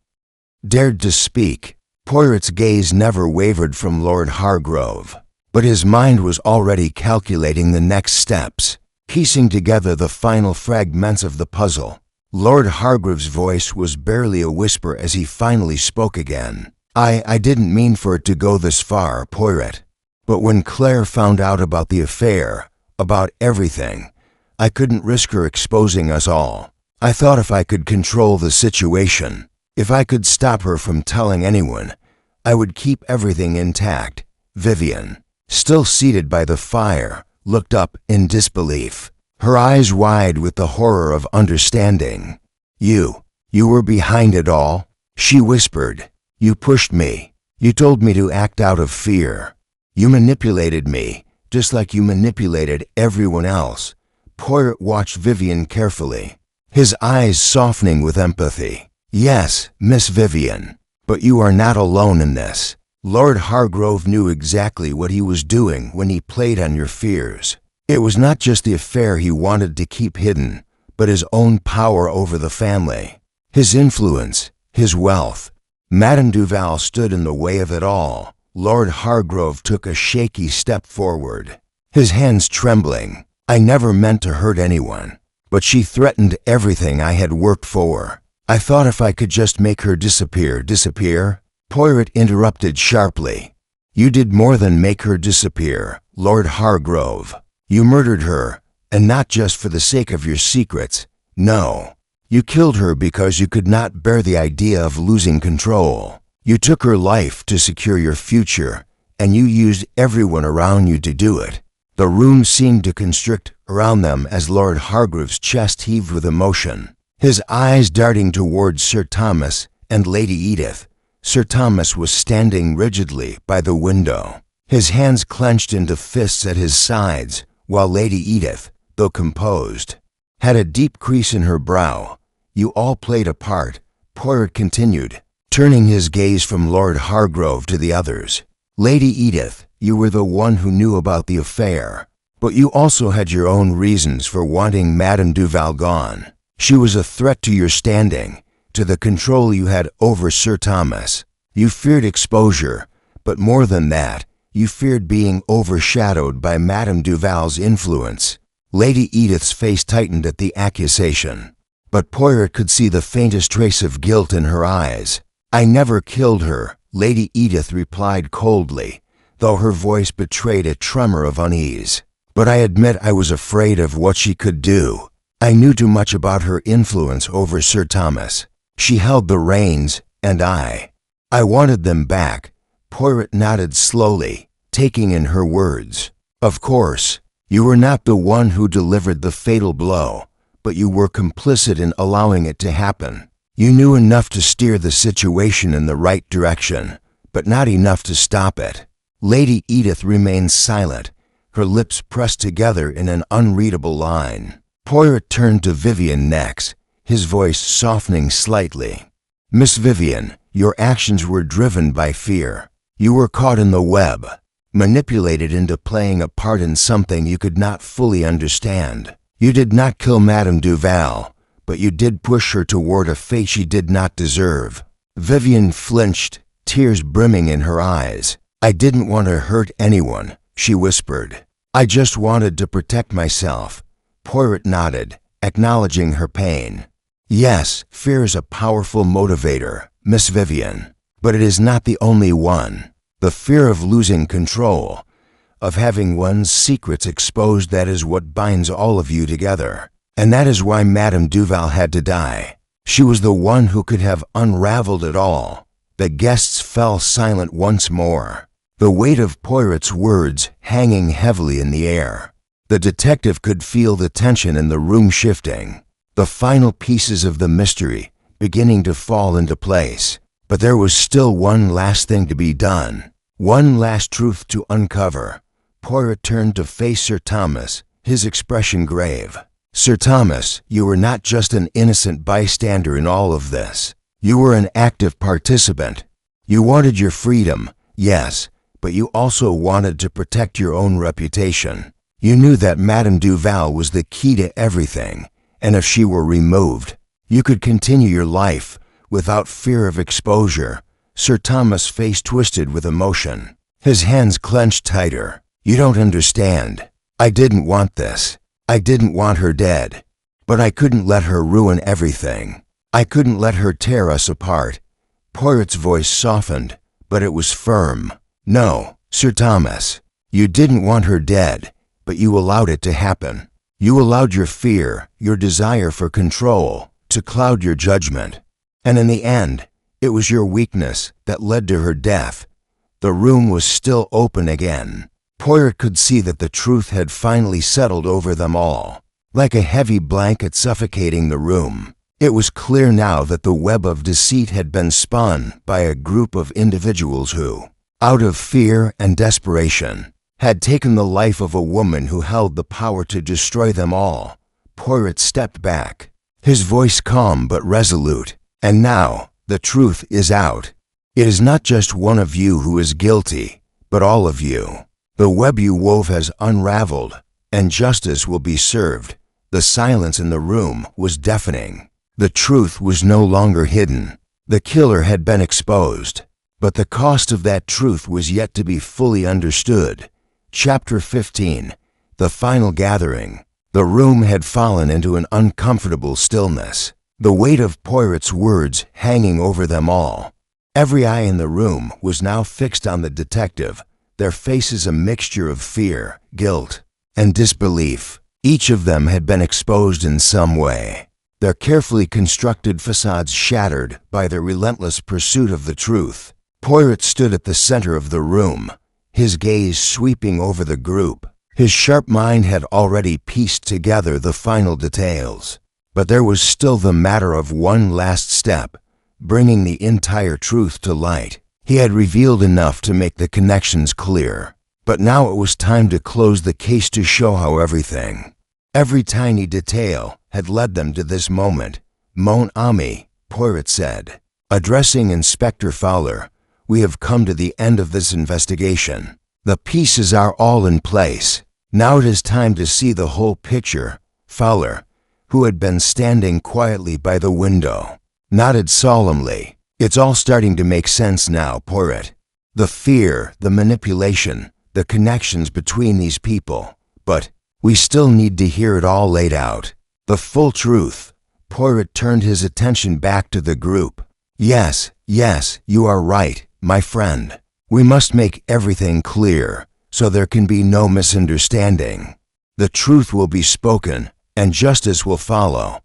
Speaker 1: dared to speak. Poirot's gaze never wavered from Lord Hargrove, but his mind was already calculating the next steps, piecing together the final fragments of the puzzle. Lord Hargrove's voice was barely a whisper as he finally spoke again. I didn't mean for it to go this far, Poirot. But when Claire found out about the affair, about everything, I couldn't risk her exposing us all. I thought if I could control the situation, if I could stop her from telling anyone, I would keep everything intact." Vivian, still seated by the fire, looked up in disbelief, her eyes wide with the horror of understanding. You were behind it all?" she whispered. "You pushed me. You told me to act out of fear. You manipulated me, just like you manipulated everyone else." Poirot watched Vivian carefully, his eyes softening with empathy. "Yes, Miss Vivian, but you are not alone in this. Lord Hargrove knew exactly what he was doing when he played on your fears. It was not just the affair he wanted to keep hidden, but his own power over the family, his influence, his wealth. Madame Duval stood in the way of it all." Lord Hargrove took a shaky step forward, his hands trembling. "I never meant to hurt anyone, but she threatened everything I had worked for. I thought if I could just make her disappear." Poirot interrupted sharply. "You did more than make her disappear, Lord Hargrove. You murdered her, and not just for the sake of your secrets. No, you killed her because you could not bear the idea of losing control. You took her life to secure your future, and you used everyone around you to do it." The room seemed to constrict around them as Lord Hargrove's chest heaved with emotion, his eyes darting towards Sir Thomas and Lady Edith. Sir Thomas was standing rigidly by the window, his hands clenched into fists at his sides, while Lady Edith, though composed, had a deep crease in her brow. "You all played a part," Poirot continued, turning his gaze from Lord Hargrove to the others. "Lady Edith, you were the one who knew about the affair, but you also had your own reasons for wanting Madame Duval gone. She was a threat to your standing, to the control you had over Sir Thomas. You feared exposure, but more than that, You feared being overshadowed by Madame Duval's influence. Lady Edith's face tightened at the accusation, but Poirot could see the faintest trace of guilt in her eyes. I never killed her, Lady Edith replied coldly, though her voice betrayed a tremor of unease. But I admit I was afraid of what she could do. I knew too much about her influence over Sir Thomas. She held the reins, and I wanted them back. Poirot nodded slowly, taking in her words. Of course, you were not the one who delivered the fatal blow, but you were complicit in allowing it to happen. You knew enough to steer the situation in the right direction, but not enough to stop it. Lady Edith remained silent, her lips pressed together in an unreadable line. Poirot turned to Vivian next, his voice softening slightly. Miss Vivian, your actions were driven by fear. You were caught in the web, manipulated into playing a part in something you could not fully understand. You did not kill Madame Duval, but you did push her toward a fate she did not deserve. Vivian flinched, tears brimming in her eyes. I didn't want to hurt anyone, she whispered. I just wanted to protect myself. Poirot nodded, acknowledging her pain. Yes, fear is a powerful motivator, Miss Vivian, but it is not the only one. The fear of losing control, of having one's secrets exposed, that is what binds all of you together. And that is why Madame Duval had to die. She was the one who could have unraveled it all. The guests fell silent once more, the weight of Poirot's words hanging heavily in the air. The detective could feel the tension in the room shifting, the final pieces of the mystery beginning to fall into place. But there was still one last thing to be done, one last truth to uncover. Poirot turned to face Sir Thomas, his expression grave. Sir Thomas, you were not just an innocent bystander in all of this. You were an active participant. You wanted your freedom, yes, but you also wanted to protect your own reputation. You knew that Madame Duval was the key to everything, and if she were removed, you could continue your life without fear of exposure. Sir Thomas' face twisted with emotion. His hands clenched tighter. You don't understand. I didn't want this. I didn't want her dead. But I couldn't let her ruin everything. I couldn't let her tear us apart. Poirot's voice softened, but it was firm. No, Sir Thomas, you didn't want her dead, but you allowed it to happen. You allowed your fear, your desire for control, to cloud your judgment. And in the end, it was your weakness that led to her death. The room was still open again. Poirot could see that the truth had finally settled over them all, like a heavy blanket suffocating the room. It was clear now that the web of deceit had been spun by a group of individuals who, out of fear and desperation, had taken the life of a woman who held the power to destroy them all. Poirot stepped back, his voice calm but resolute. And now, the truth is out. It is not just one of you who is guilty, but all of you. The web you wove has unraveled, and justice will be served. The silence in the room was deafening. The truth was no longer hidden. The killer had been exposed, but the cost of that truth was yet to be fully understood. Chapter 15. The Final Gathering. The room had fallen into an uncomfortable stillness, the weight of Poirot's words hanging over them all. Every eye in the room was now fixed on the detective, their faces a mixture of fear, guilt, and disbelief. Each of them had been exposed in some way, their carefully constructed facades shattered by their relentless pursuit of the truth. Poirot stood at the center of the room, his gaze sweeping over the group. His sharp mind had already pieced together the final details, but there was still the matter of one last step, bringing the entire truth to light. He had revealed enough to make the connections clear, but now it was time to close the case, to show how every tiny detail had led them to this moment. Mon ami, Poirot said, addressing Inspector Fowler, we have come to the end of this investigation. The pieces are all in place. Now it is time to see the whole picture. Fowler, who had been standing quietly by the window, nodded solemnly. It's all starting to make sense now, Poirot. The fear, the manipulation, the connections between these people. But we still need to hear it all laid out. The full truth. Poirot turned his attention back to the group. Yes, you are right, my friend. We must make everything clear, so there can be no misunderstanding. The truth will be spoken, and justice will follow.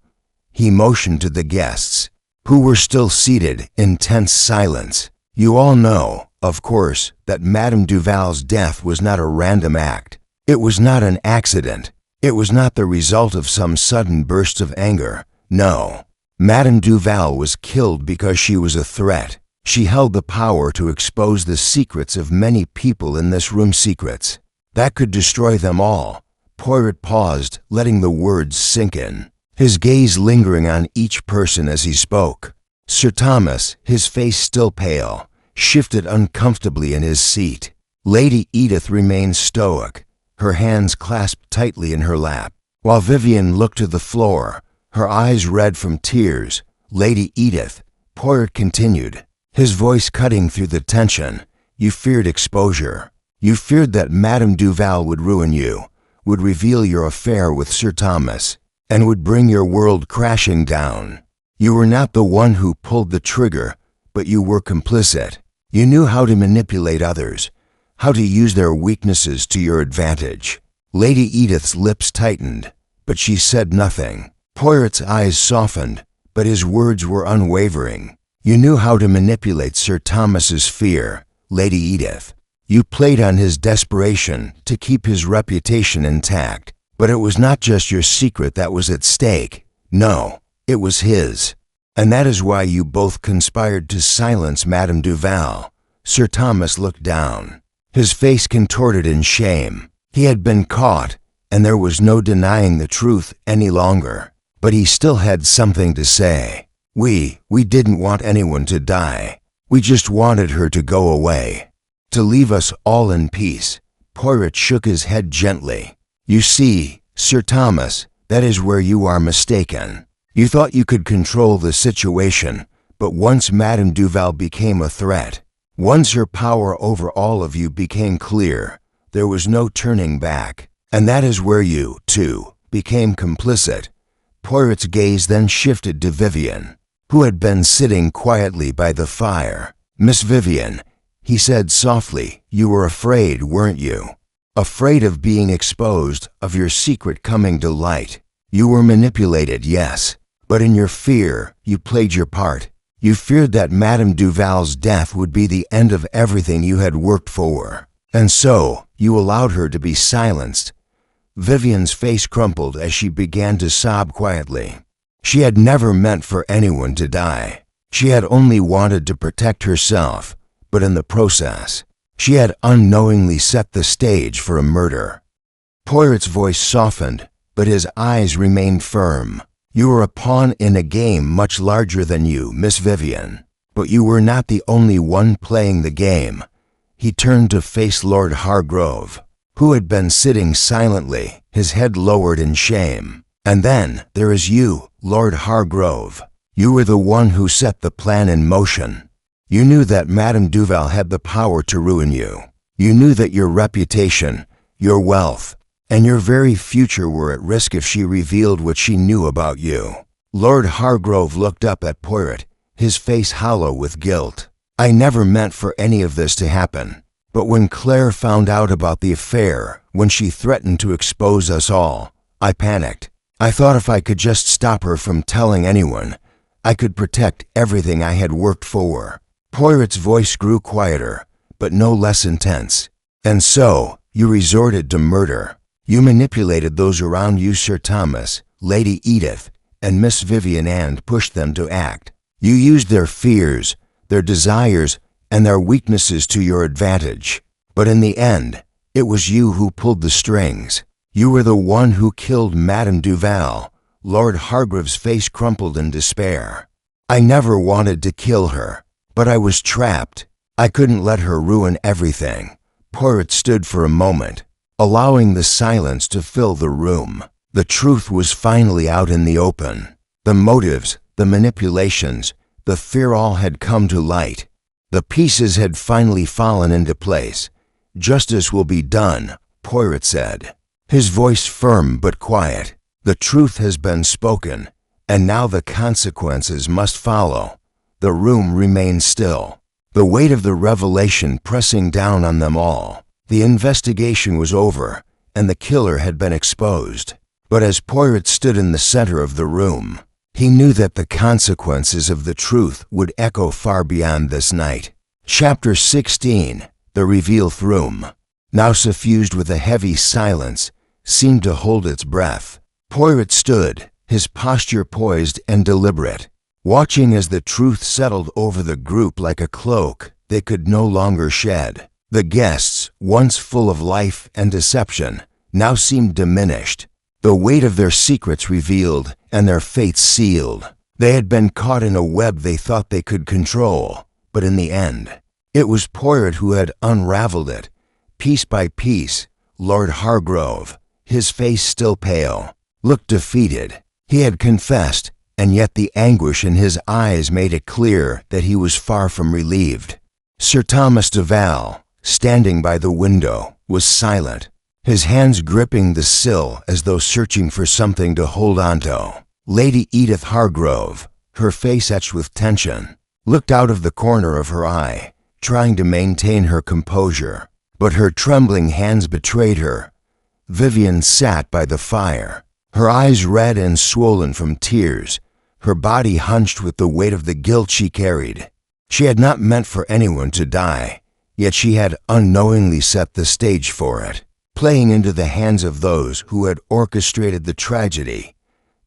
Speaker 1: He motioned to the guests, who were still seated in tense silence. You all know, of course, that Madame Duval's death was not a random act. It was not an accident. It was not the result of some sudden burst of anger. No. Madame Duval was killed because she was a threat. She held the power to expose the secrets of many people in this room, secrets that could destroy them all. Poirot paused, letting the words sink in, his gaze lingering on each person as he spoke. Sir Thomas, his face still pale, shifted uncomfortably in his seat. Lady Edith remained stoic, her hands clasped tightly in her lap, while Vivian looked to the floor, her eyes red from tears. Lady Edith, Poirot continued, his voice cutting through the tension, you feared exposure. You feared that Madame Duval would ruin you, would reveal your affair with Sir Thomas, and would bring your world crashing down. You were not the one who pulled the trigger, but you were complicit. You knew how to manipulate others, how to use their weaknesses to your advantage. Lady Edith's lips tightened, but she said nothing. Poirot's eyes softened, but his words were unwavering. You knew how to manipulate Sir Thomas's fear, Lady Edith. You played on his desperation to keep his reputation intact, but it was not just your secret that was at stake. No, it was his. And that is why you both conspired to silence Madame Duval. Sir Thomas looked down, his face contorted in shame. He had been caught, and there was no denying the truth any longer. But he still had something to say. We didn't want anyone to die. We just wanted her to go away, to leave us all in peace. Poirot shook his head gently. You see, Sir Thomas, that is where you are mistaken. You thought you could control the situation, but once Madame Duval became a threat, once her power over all of you became clear, there was no turning back. And that is where you, too, became complicit. Poirot's gaze then shifted to Vivian, who had been sitting quietly by the fire. Miss Vivian, he said softly, you were afraid, weren't you? Afraid of being exposed, of your secret coming to light. You were manipulated, yes, but in your fear, you played your part. You feared that Madame Duval's death would be the end of everything you had worked for. And so, you allowed her to be silenced. Vivian's face crumpled as she began to sob quietly. She had never meant for anyone to die. She had only wanted to protect herself, but in the process, she had unknowingly set the stage for a murder. Poirot's voice softened, but his eyes remained firm. You were a pawn in a game much larger than you, Miss Vivian, but you were not the only one playing the game. He turned to face Lord Hargrove, who had been sitting silently, his head lowered in shame. And then there is you, Lord Hargrove. You were the one who set the plan in motion. You knew that Madame Duval had the power to ruin you. You knew that your reputation, your wealth, and your very future were at risk if she revealed what she knew about you. Lord Hargrove looked up at Poirot, his face hollow with guilt. I never meant for any of this to happen. But when Claire found out about the affair, when she threatened to expose us all, I panicked. I thought if I could just stop her from telling anyone, I could protect everything I had worked for. Poirot's voice grew quieter, but no less intense. And so, you resorted to murder. You manipulated those around you, Sir Thomas, Lady Edith, and Miss Vivian, and pushed them to act. You used their fears, their desires, and their weaknesses to your advantage. But in the end, it was you who pulled the strings. You were the one who killed Madame Duval. Lord Hargrove's face crumpled in despair. I never wanted to kill her, but I was trapped. I couldn't let her ruin everything. Poirot stood for a moment, allowing the silence to fill the room. The truth was finally out in the open. The motives, the manipulations, the fear all had come to light. The pieces had finally fallen into place. "Justice will be done," Poirot said, his voice firm but quiet. "The truth has been spoken, and now the consequences must follow." The room remained still, the weight of the revelation pressing down on them all. The investigation was over, and the killer had been exposed. But as Poirot stood in the center of the room, he knew that the consequences of the truth would echo far beyond this night. Chapter 16, The Revealed Room, now suffused with a heavy silence, seemed to hold its breath. Poirot stood, his posture poised and deliberate, watching as the truth settled over the group like a cloak they could no longer shed. The guests, once full of life and deception, now seemed diminished, the weight of their secrets revealed and their fates sealed. They had been caught in a web they thought they could control, but in the end, it was Poirot who had unraveled it. Piece by piece, Lord Hargrove, his face still pale, looked defeated. He had confessed, and yet the anguish in his eyes made it clear that he was far from relieved. Sir Thomas Duval, standing by the window, was silent, his hands gripping the sill as though searching for something to hold onto. Lady Edith Hargrove, her face etched with tension, looked out of the corner of her eye, trying to maintain her composure, but her trembling hands betrayed her. Vivian sat by the fire, her eyes red and swollen from tears, her body hunched with the weight of the guilt she carried. She had not meant for anyone to die, yet she had unknowingly set the stage for it, playing into the hands of those who had orchestrated the tragedy.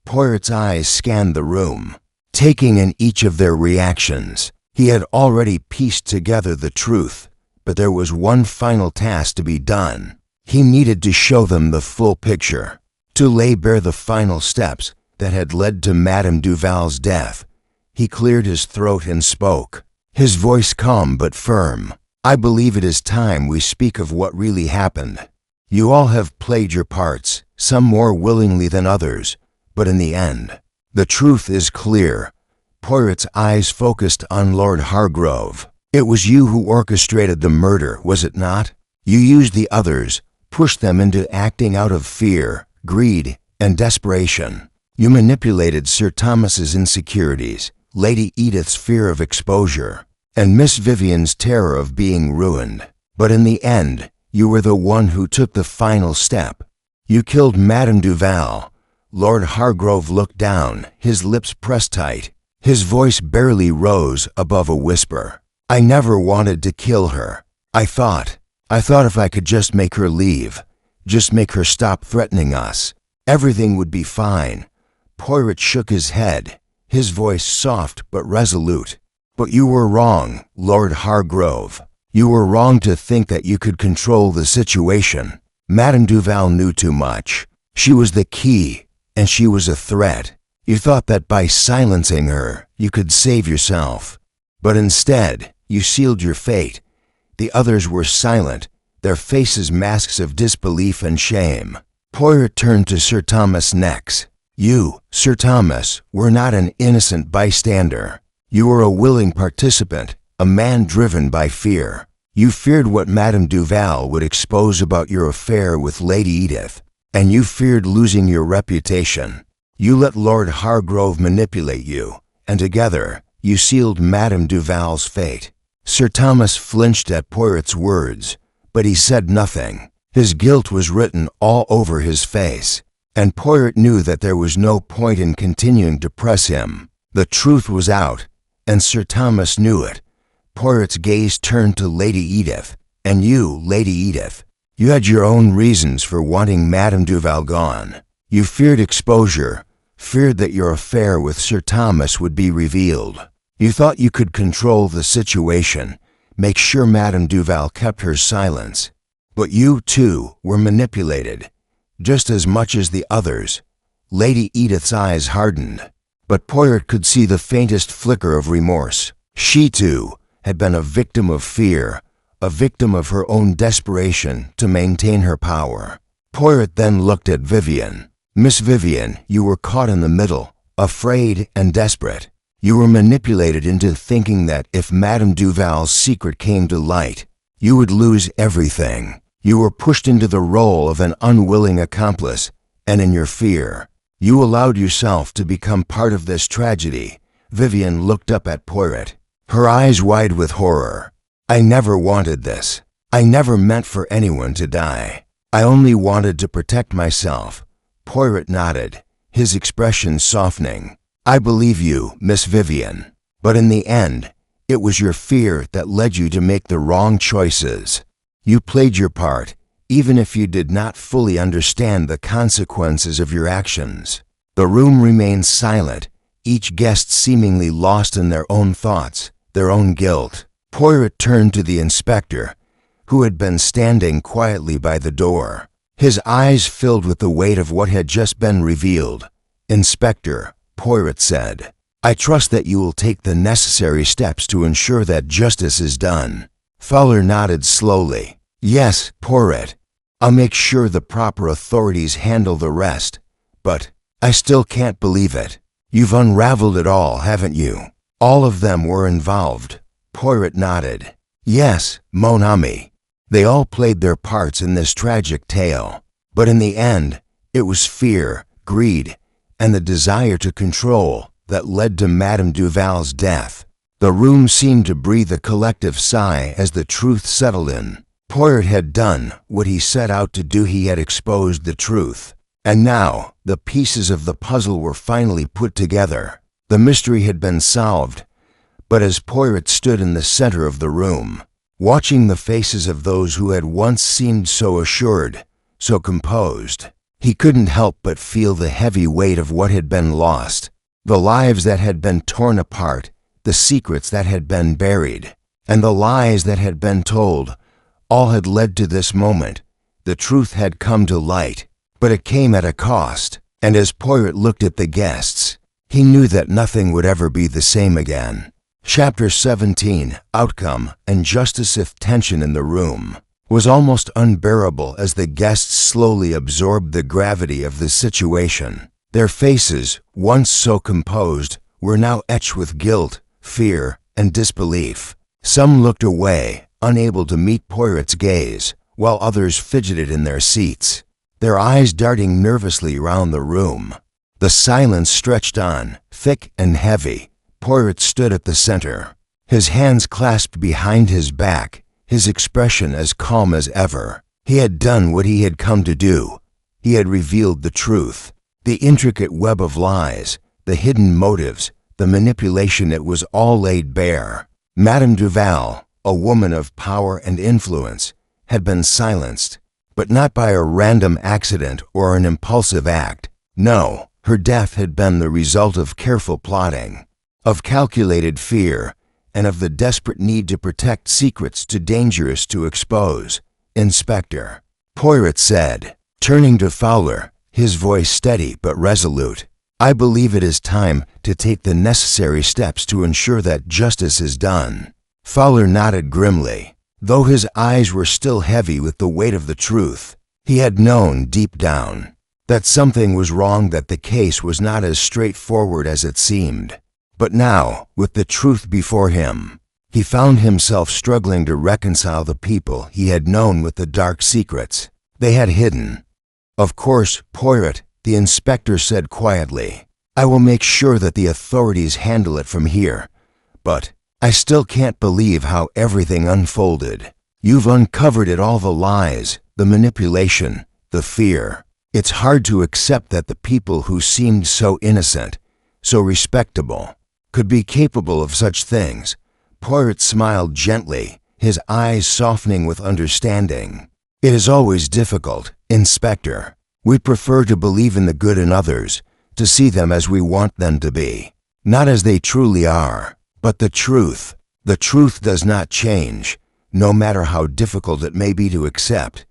Speaker 1: Poirot's eyes scanned the room, taking in each of their reactions. He had already pieced together the truth, but there was one final task to be done. He needed to show them the full picture, to lay bare the final steps that had led to Madame Duval's death. He cleared his throat and spoke, his voice calm but firm. "I believe it is time we speak of what really happened. You all have played your parts, some more willingly than others, but in the end, the truth is clear." Poirot's eyes focused on Lord Hargrove. "It was you who orchestrated the murder, was it not? You used the others, pushed them into acting out of fear, greed, and desperation. You manipulated Sir Thomas's insecurities, Lady Edith's fear of exposure, and Miss Vivian's terror of being ruined. But in the end, you were the one who took the final step. You killed Madame Duval." Lord Hargrove looked down, his lips pressed tight. His voice barely rose above a whisper. "I never wanted to kill her. I thought if I could just make her leave, just make her stop threatening us, everything would be fine." Poirot shook his head, his voice soft but resolute. "But you were wrong, Lord Hargrove. You were wrong to think that you could control the situation. Madame Duval knew too much. She was the key, and she was a threat. You thought that by silencing her, you could save yourself. But instead, you sealed your fate. The others were silent, their faces masks of disbelief and shame." Poirot turned to Sir Thomas next. "You, Sir Thomas, were not an innocent bystander. You were a willing participant, a man driven by fear. You feared what Madame Duval would expose about your affair with Lady Edith, and you feared losing your reputation. You let Lord Hargrove manipulate you, and together, you sealed Madame Duval's fate." Sir Thomas flinched at Poirot's words, but he said nothing. His guilt was written all over his face, and Poirot knew that there was no point in continuing to press him. The truth was out, and Sir Thomas knew it. Poirot's gaze turned to Lady Edith. "And you, Lady Edith, you had your own reasons for wanting Madame Duval gone. You feared exposure, feared that your affair with Sir Thomas would be revealed. You thought you could control the situation, make sure Madame Duval kept her silence. But you, too, were manipulated, just as much as the others." Lady Edith's eyes hardened, but Poirot could see the faintest flicker of remorse. She, too, had been a victim of fear, a victim of her own desperation to maintain her power. Poirot then looked at Vivian. "Miss Vivian, you were caught in the middle, afraid and desperate. You were manipulated into thinking that if Madame Duval's secret came to light, you would lose everything. You were pushed into the role of an unwilling accomplice, and in your fear, you allowed yourself to become part of this tragedy. Vivian looked up at Poirot, her eyes wide with horror. I never wanted this. I never meant for anyone to die. I only wanted to protect myself. Poirot nodded, his expression softening. I believe you, Miss Vivian. But in the end, it was your fear that led you to make the wrong choices. You played your part, even if you did not fully understand the consequences of your actions. The room remained silent, each guest seemingly lost in their own thoughts, their own guilt. Poirot turned to the inspector, who had been standing quietly by the door. His eyes filled with the weight of what had just been revealed. Inspector, Poirot said, I trust that you will take the necessary steps to ensure that justice is done. Fowler nodded slowly. Yes, Poirot. I'll make sure the proper authorities handle the rest. But I still can't believe it. You've unraveled it all, haven't you? All of them were involved. Poirot nodded. Yes, mon ami. They all played their parts in this tragic tale. But in the end, it was fear, greed, and the desire to control that led to Madame Duval's death. The room seemed to breathe a collective sigh as the truth settled in. Poirot had done what he set out to do. He had exposed the truth. And now, the pieces of the puzzle were finally put together. The mystery had been solved. But as Poirot stood in the center of the room, watching the faces of those who had once seemed so assured, so composed, he couldn't help but feel the heavy weight of what had been lost, the lives that had been torn apart, the secrets that had been buried, and the lies that had been told. All had led to this moment. The truth had come to light, but it came at a cost, and as Poirot looked at the guests, he knew that nothing would ever be the same again. Chapter 17, Outcome and Justice. If tension in the room was almost unbearable as the guests slowly absorbed the gravity of the situation. Their faces, once so composed, were now etched with guilt, fear, and disbelief. Some looked away, unable to meet Poirot's gaze, while others fidgeted in their seats, their eyes darting nervously round the room. The silence stretched on, thick and heavy. Poirot stood at the center, his hands clasped behind his back, his expression as calm as ever. He had done what he had come to do. He had revealed the truth, the intricate web of lies, the hidden motives, the manipulation. It was all laid bare. Madame Duval, a woman of power and influence, had been silenced, but not by a random accident or an impulsive act. No, her death had been the result of careful plotting, of calculated fear, and of the desperate need to protect secrets too dangerous to expose. Inspector, Poirot said, turning to Fowler, his voice steady but resolute, I believe it is time to take the necessary steps to ensure that justice is done. Fowler nodded grimly, though his eyes were still heavy with the weight of the truth. He had known deep down that something was wrong, that the case was not as straightforward as it seemed. But now, with the truth before him, he found himself struggling to reconcile the people he had known with the dark secrets they had hidden. Of course, Poirot, the inspector said quietly, I will make sure that the authorities handle it from here. But I still can't believe how everything unfolded. You've uncovered it all, the lies, the manipulation, the fear. It's hard to accept that the people who seemed so innocent, so respectable, could be capable of such things. Poirot smiled gently, his eyes softening with understanding. It is always difficult, Inspector. We prefer to believe in the good in others, to see them as we want them to be, not as they truly are. But the truth does not change, no matter how difficult it may be to accept.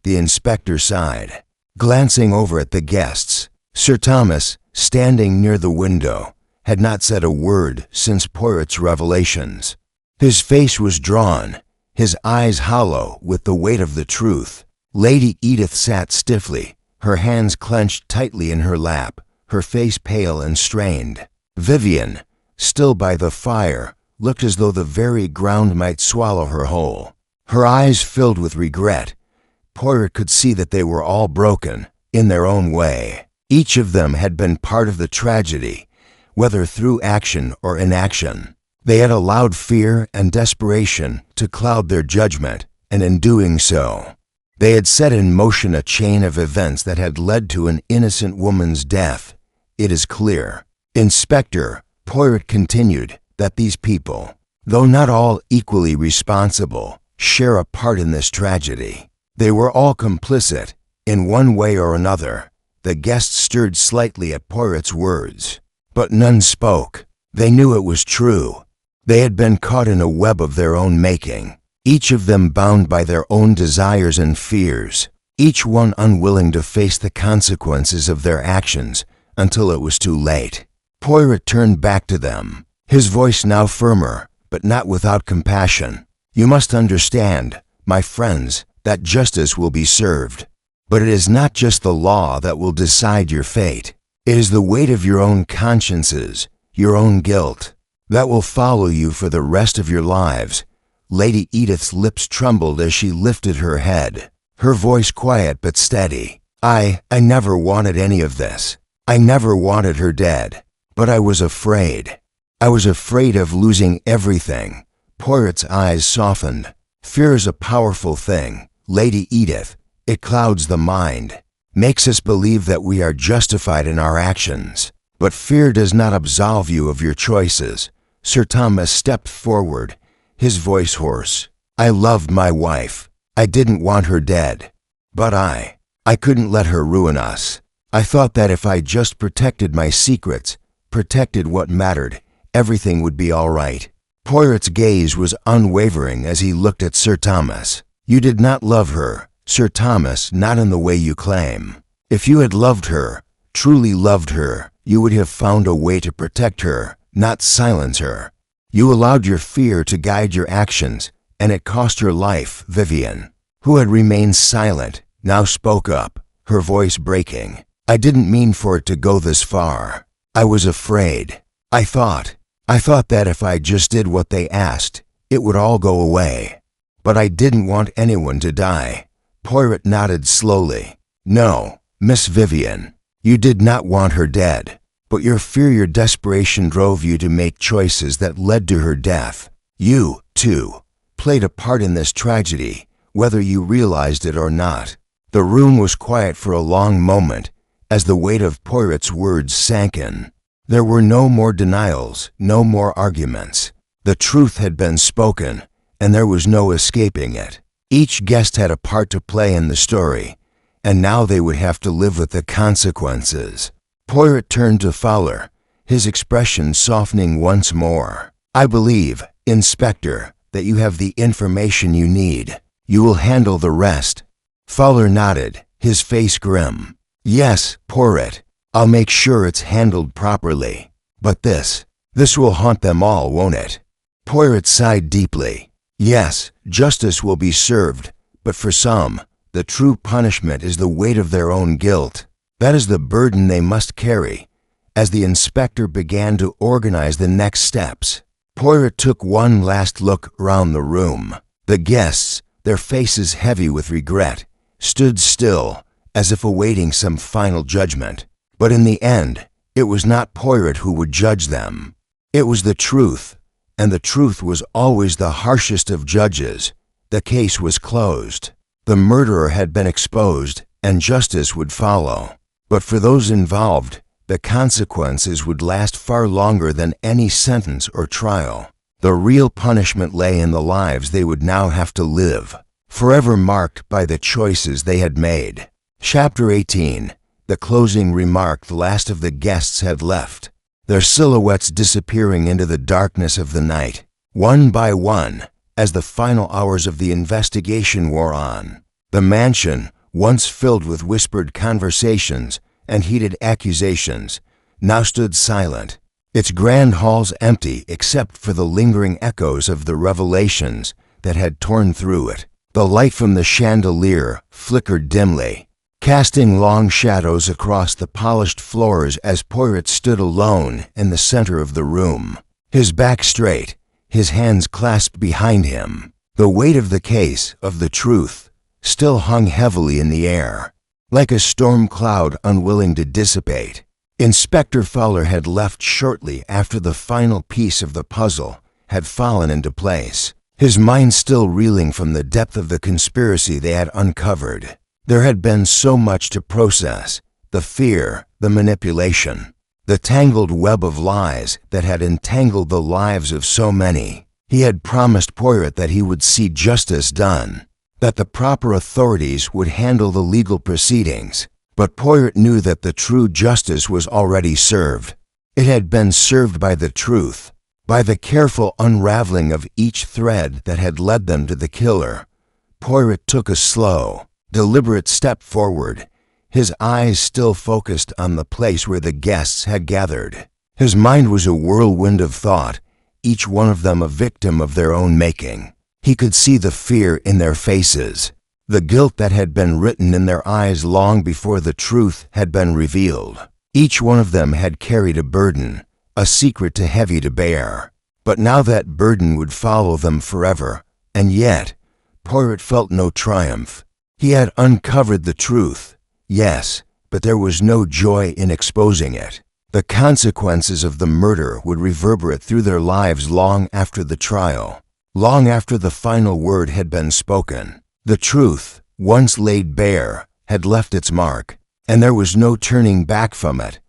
Speaker 1: The inspector sighed, glancing over at the guests. Sir Thomas, standing near the window, had not said a word since Poirot's revelations. His face was drawn, his eyes hollow with the weight of the truth. Lady Edith sat stiffly, her hands clenched tightly in her lap, her face pale and strained. Vivian, still by the fire, looked as though the very ground might swallow her whole. Her eyes filled with regret. Poirot could see that they were all broken, in their own way. Each of them had been part of the tragedy, whether through action or inaction. They had allowed fear and desperation to cloud their judgment, and in doing so, they had set in motion a chain of events that had led to an innocent woman's death. It is clear, Inspector, Poirot continued, that these people, though not all equally responsible, share a part in this tragedy. They were all complicit, in one way or another. The guests stirred slightly at Poirot's words, but none spoke. They knew it was true. They had been caught in a web of their own making, each of them bound by their own desires and fears, each one unwilling to face the consequences of their actions until it was too late. Poirot turned back to them, his voice now firmer, but not without compassion. You must understand, my friends, that justice will be served. But it is not just the law that will decide your fate. It is the weight of your own consciences, your own guilt, that will follow you for the rest of your lives. Lady Edith's lips trembled as she lifted her head, her voice quiet but steady. I never wanted any of this. I never wanted her dead. But I was afraid. I was afraid of losing everything. Poirot's eyes softened. Fear is a powerful thing, Lady Edith. It clouds the mind, makes us believe that we are justified in our actions. But fear does not absolve you of your choices. Sir Thomas stepped forward, his voice hoarse. I loved my wife. I didn't want her dead. But I couldn't let her ruin us. I thought that if I just protected my secrets, protected what mattered, everything would be all right. Poirot's gaze was unwavering as he looked at Sir Thomas. You did not love her, Sir Thomas, not in the way you claim. If you had loved her, truly loved her, you would have found a way to protect her, not silence her. You allowed your fear to guide your actions, and it cost your life. Vivian, who had remained silent, now spoke up, her voice breaking. I didn't mean for it to go this far. I was afraid. I thought that if I just did what they asked, it would all go away. But I didn't want anyone to die. Poirot nodded slowly. No, Miss Vivian, you did not want her dead, but your fear, your desperation drove you to make choices that led to her death. You, too, played a part in this tragedy, whether you realized it or not. The room was quiet for a long moment as the weight of Poirot's words sank in. There were no more denials, no more arguments. The truth had been spoken, and there was no escaping it. Each guest had a part to play in the story, and now they would have to live with the consequences. Poirot turned to Fowler, his expression softening once more. I believe, Inspector, that you have the information you need. You will handle the rest. Fowler nodded, his face grim. Yes, Poirot, I'll make sure it's handled properly. But this will haunt them all, won't it? Poirot sighed deeply. Yes, justice will be served, but for some, the true punishment is the weight of their own guilt. That is the burden they must carry. As the inspector began to organize the next steps, Poirot took one last look round the room. The guests, their faces heavy with regret, stood still, as if awaiting some final judgment. But in the end, it was not Poirot who would judge them. It was the truth, and the truth was always the harshest of judges. The case was closed. The murderer had been exposed, and justice would follow. But for those involved, the consequences would last far longer than any sentence or trial. The real punishment lay in the lives they would now have to live, forever marked by the choices they had made. Chapter 18. The closing remark. The last of the guests had left, their silhouettes disappearing into the darkness of the night. One by one, as the final hours of the investigation wore on, the mansion, once filled with whispered conversations and heated accusations, now stood silent, its grand halls empty except for the lingering echoes of the revelations that had torn through it. The light from the chandelier flickered dimly, casting long shadows across the polished floors as Poirot stood alone in the center of the room. his back straight, his hands clasped behind him. The weight of the case, of the truth, still hung heavily in the air, like a storm cloud unwilling to dissipate. Inspector Fowler had left shortly after the final piece of the puzzle had fallen into place, his mind still reeling from the depth of the conspiracy they had uncovered. There had been so much to process: the fear, the manipulation, the tangled web of lies that had entangled the lives of so many. He had promised Poirot that he would see justice done, that the proper authorities would handle the legal proceedings, but Poirot knew that the true justice was already served. It had been served by the truth, by the careful unraveling of each thread that had led them to the killer. Poirot took a slow, deliberate step forward, his eyes still focused on the place where the guests had gathered. His mind was a whirlwind of thought, each one of them a victim of their own making. He could see the fear in their faces, the guilt that had been written in their eyes long before the truth had been revealed. Each one of them had carried a burden, a secret too heavy to bear. But now that burden would follow them forever, and yet Poirot felt no triumph. He had uncovered the truth, yes, but there was no joy in exposing it. The consequences of the murder would reverberate through their lives long after the trial, long after the final word had been spoken. The truth, once laid bare, had left its mark, and there was no turning back from it.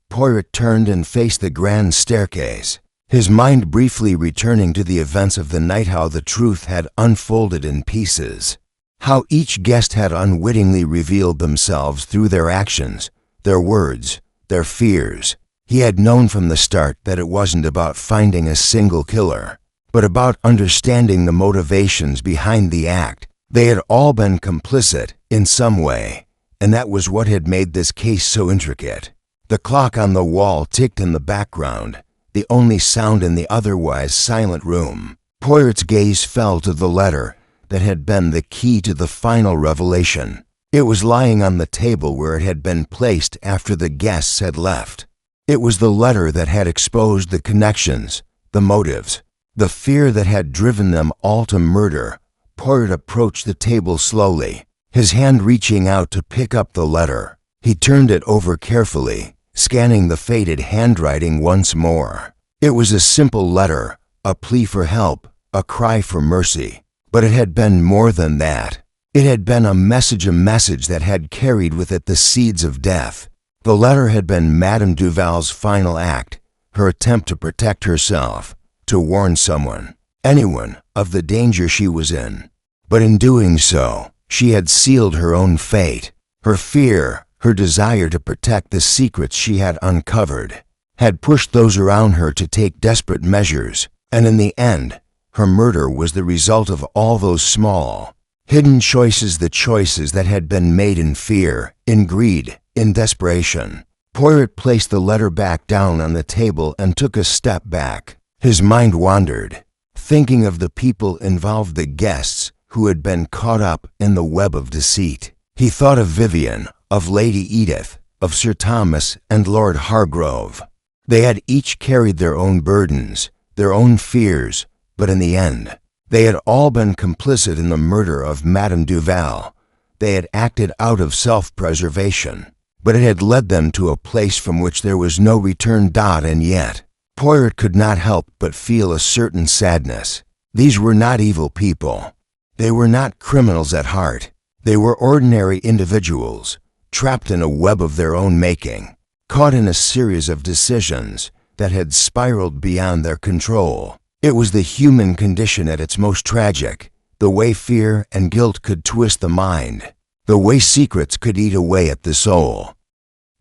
Speaker 1: Poirot turned and faced the grand staircase, his mind briefly returning to the events of the night, how the truth had unfolded in pieces, how each guest had unwittingly revealed themselves through their actions, their words, their fears. He had known from the start that it wasn't about finding a single killer, but about understanding the motivations behind the act. They had all been complicit in some way, and that was what had made this case so intricate. The clock on the wall ticked in the background, the only sound in the otherwise silent room. Poirot's gaze fell to the letter that had been the key to the final revelation. It was lying on the table where it had been placed after the guests had left. It was the letter that had exposed the connections, the motives, the fear that had driven them all to murder. Poirot approached the table slowly, his hand reaching out to pick up the letter. He turned it over carefully, scanning the faded handwriting once more. It was a simple letter, a plea for help, a cry for mercy. But it had been more than that. It had been a message that had carried with it the seeds of death. The letter had been Madame Duval's final act, her attempt to protect herself, to warn someone, anyone, of the danger she was in. But in doing so, she had sealed her own fate. Her fear, her desire to protect the secrets she had uncovered, had pushed those around her to take desperate measures, and in the end, her murder was the result of all those small, hidden choices, the choices that had been made in fear, in greed, in desperation. Poirot placed the letter back down on the table and took a step back. His mind wandered, thinking of the people involved, the guests who had been caught up in the web of deceit. He thought of Vivian, of Lady Edith, of Sir Thomas and Lord Hargrove. They had each carried their own burdens, their own fears, but in the end, they had all been complicit in the murder of Madame Duval. They had acted out of self-preservation, but it had led them to a place from which there was no return. And yet, Poirot could not help but feel a certain sadness. These were not evil people. They were not criminals at heart. They were ordinary individuals, trapped in a web of their own making, caught in a series of decisions that had spiraled beyond their control. It was the human condition at its most tragic, the way fear and guilt could twist the mind, the way secrets could eat away at the soul.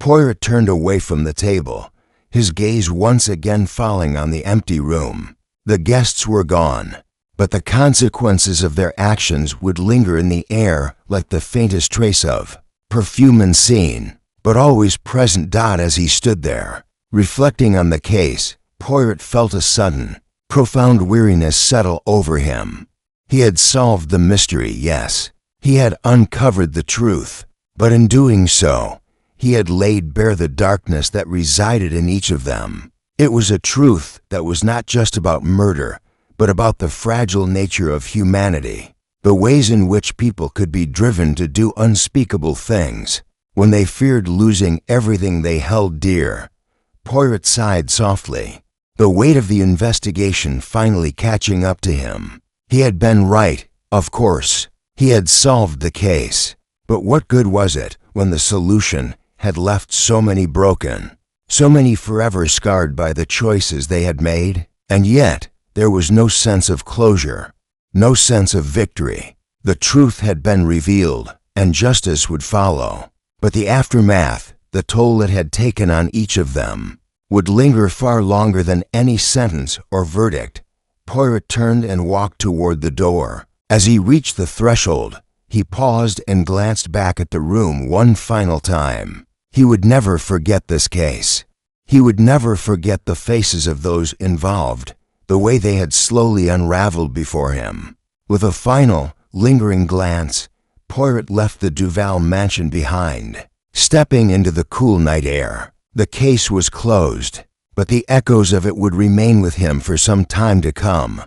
Speaker 1: Poirot turned away from the table, his gaze once again falling on the empty room. The guests were gone, but the consequences of their actions would linger in the air like the faintest trace of perfume unseen, but always present. As he stood there, reflecting on the case, Poirot felt a sudden, profound weariness settle over him. He had solved the mystery, yes. He had uncovered the truth, but in doing so, he had laid bare the darkness that resided in each of them. It was a truth that was not just about murder, but about the fragile nature of humanity, the ways in which people could be driven to do unspeakable things when they feared losing everything they held dear. Poirot sighed softly, the weight of the investigation finally catching up to him. He had been right, of course. He had solved the case. But what good was it when the solution had left so many broken, so many forever scarred by the choices they had made? And yet, there was no sense of closure, no sense of victory. The truth had been revealed, and justice would follow. But the aftermath, the toll it had taken on each of them, would linger far longer than any sentence or verdict. Poirot turned and walked toward the door. As he reached the threshold, he paused and glanced back at the room one final time. He would never forget this case. He would never forget the faces of those involved, the way they had slowly unraveled before him. With a final, lingering glance, Poirot left the Duval mansion behind, stepping into the cool night air. The case was closed, but the echoes of it would remain with him for some time to come.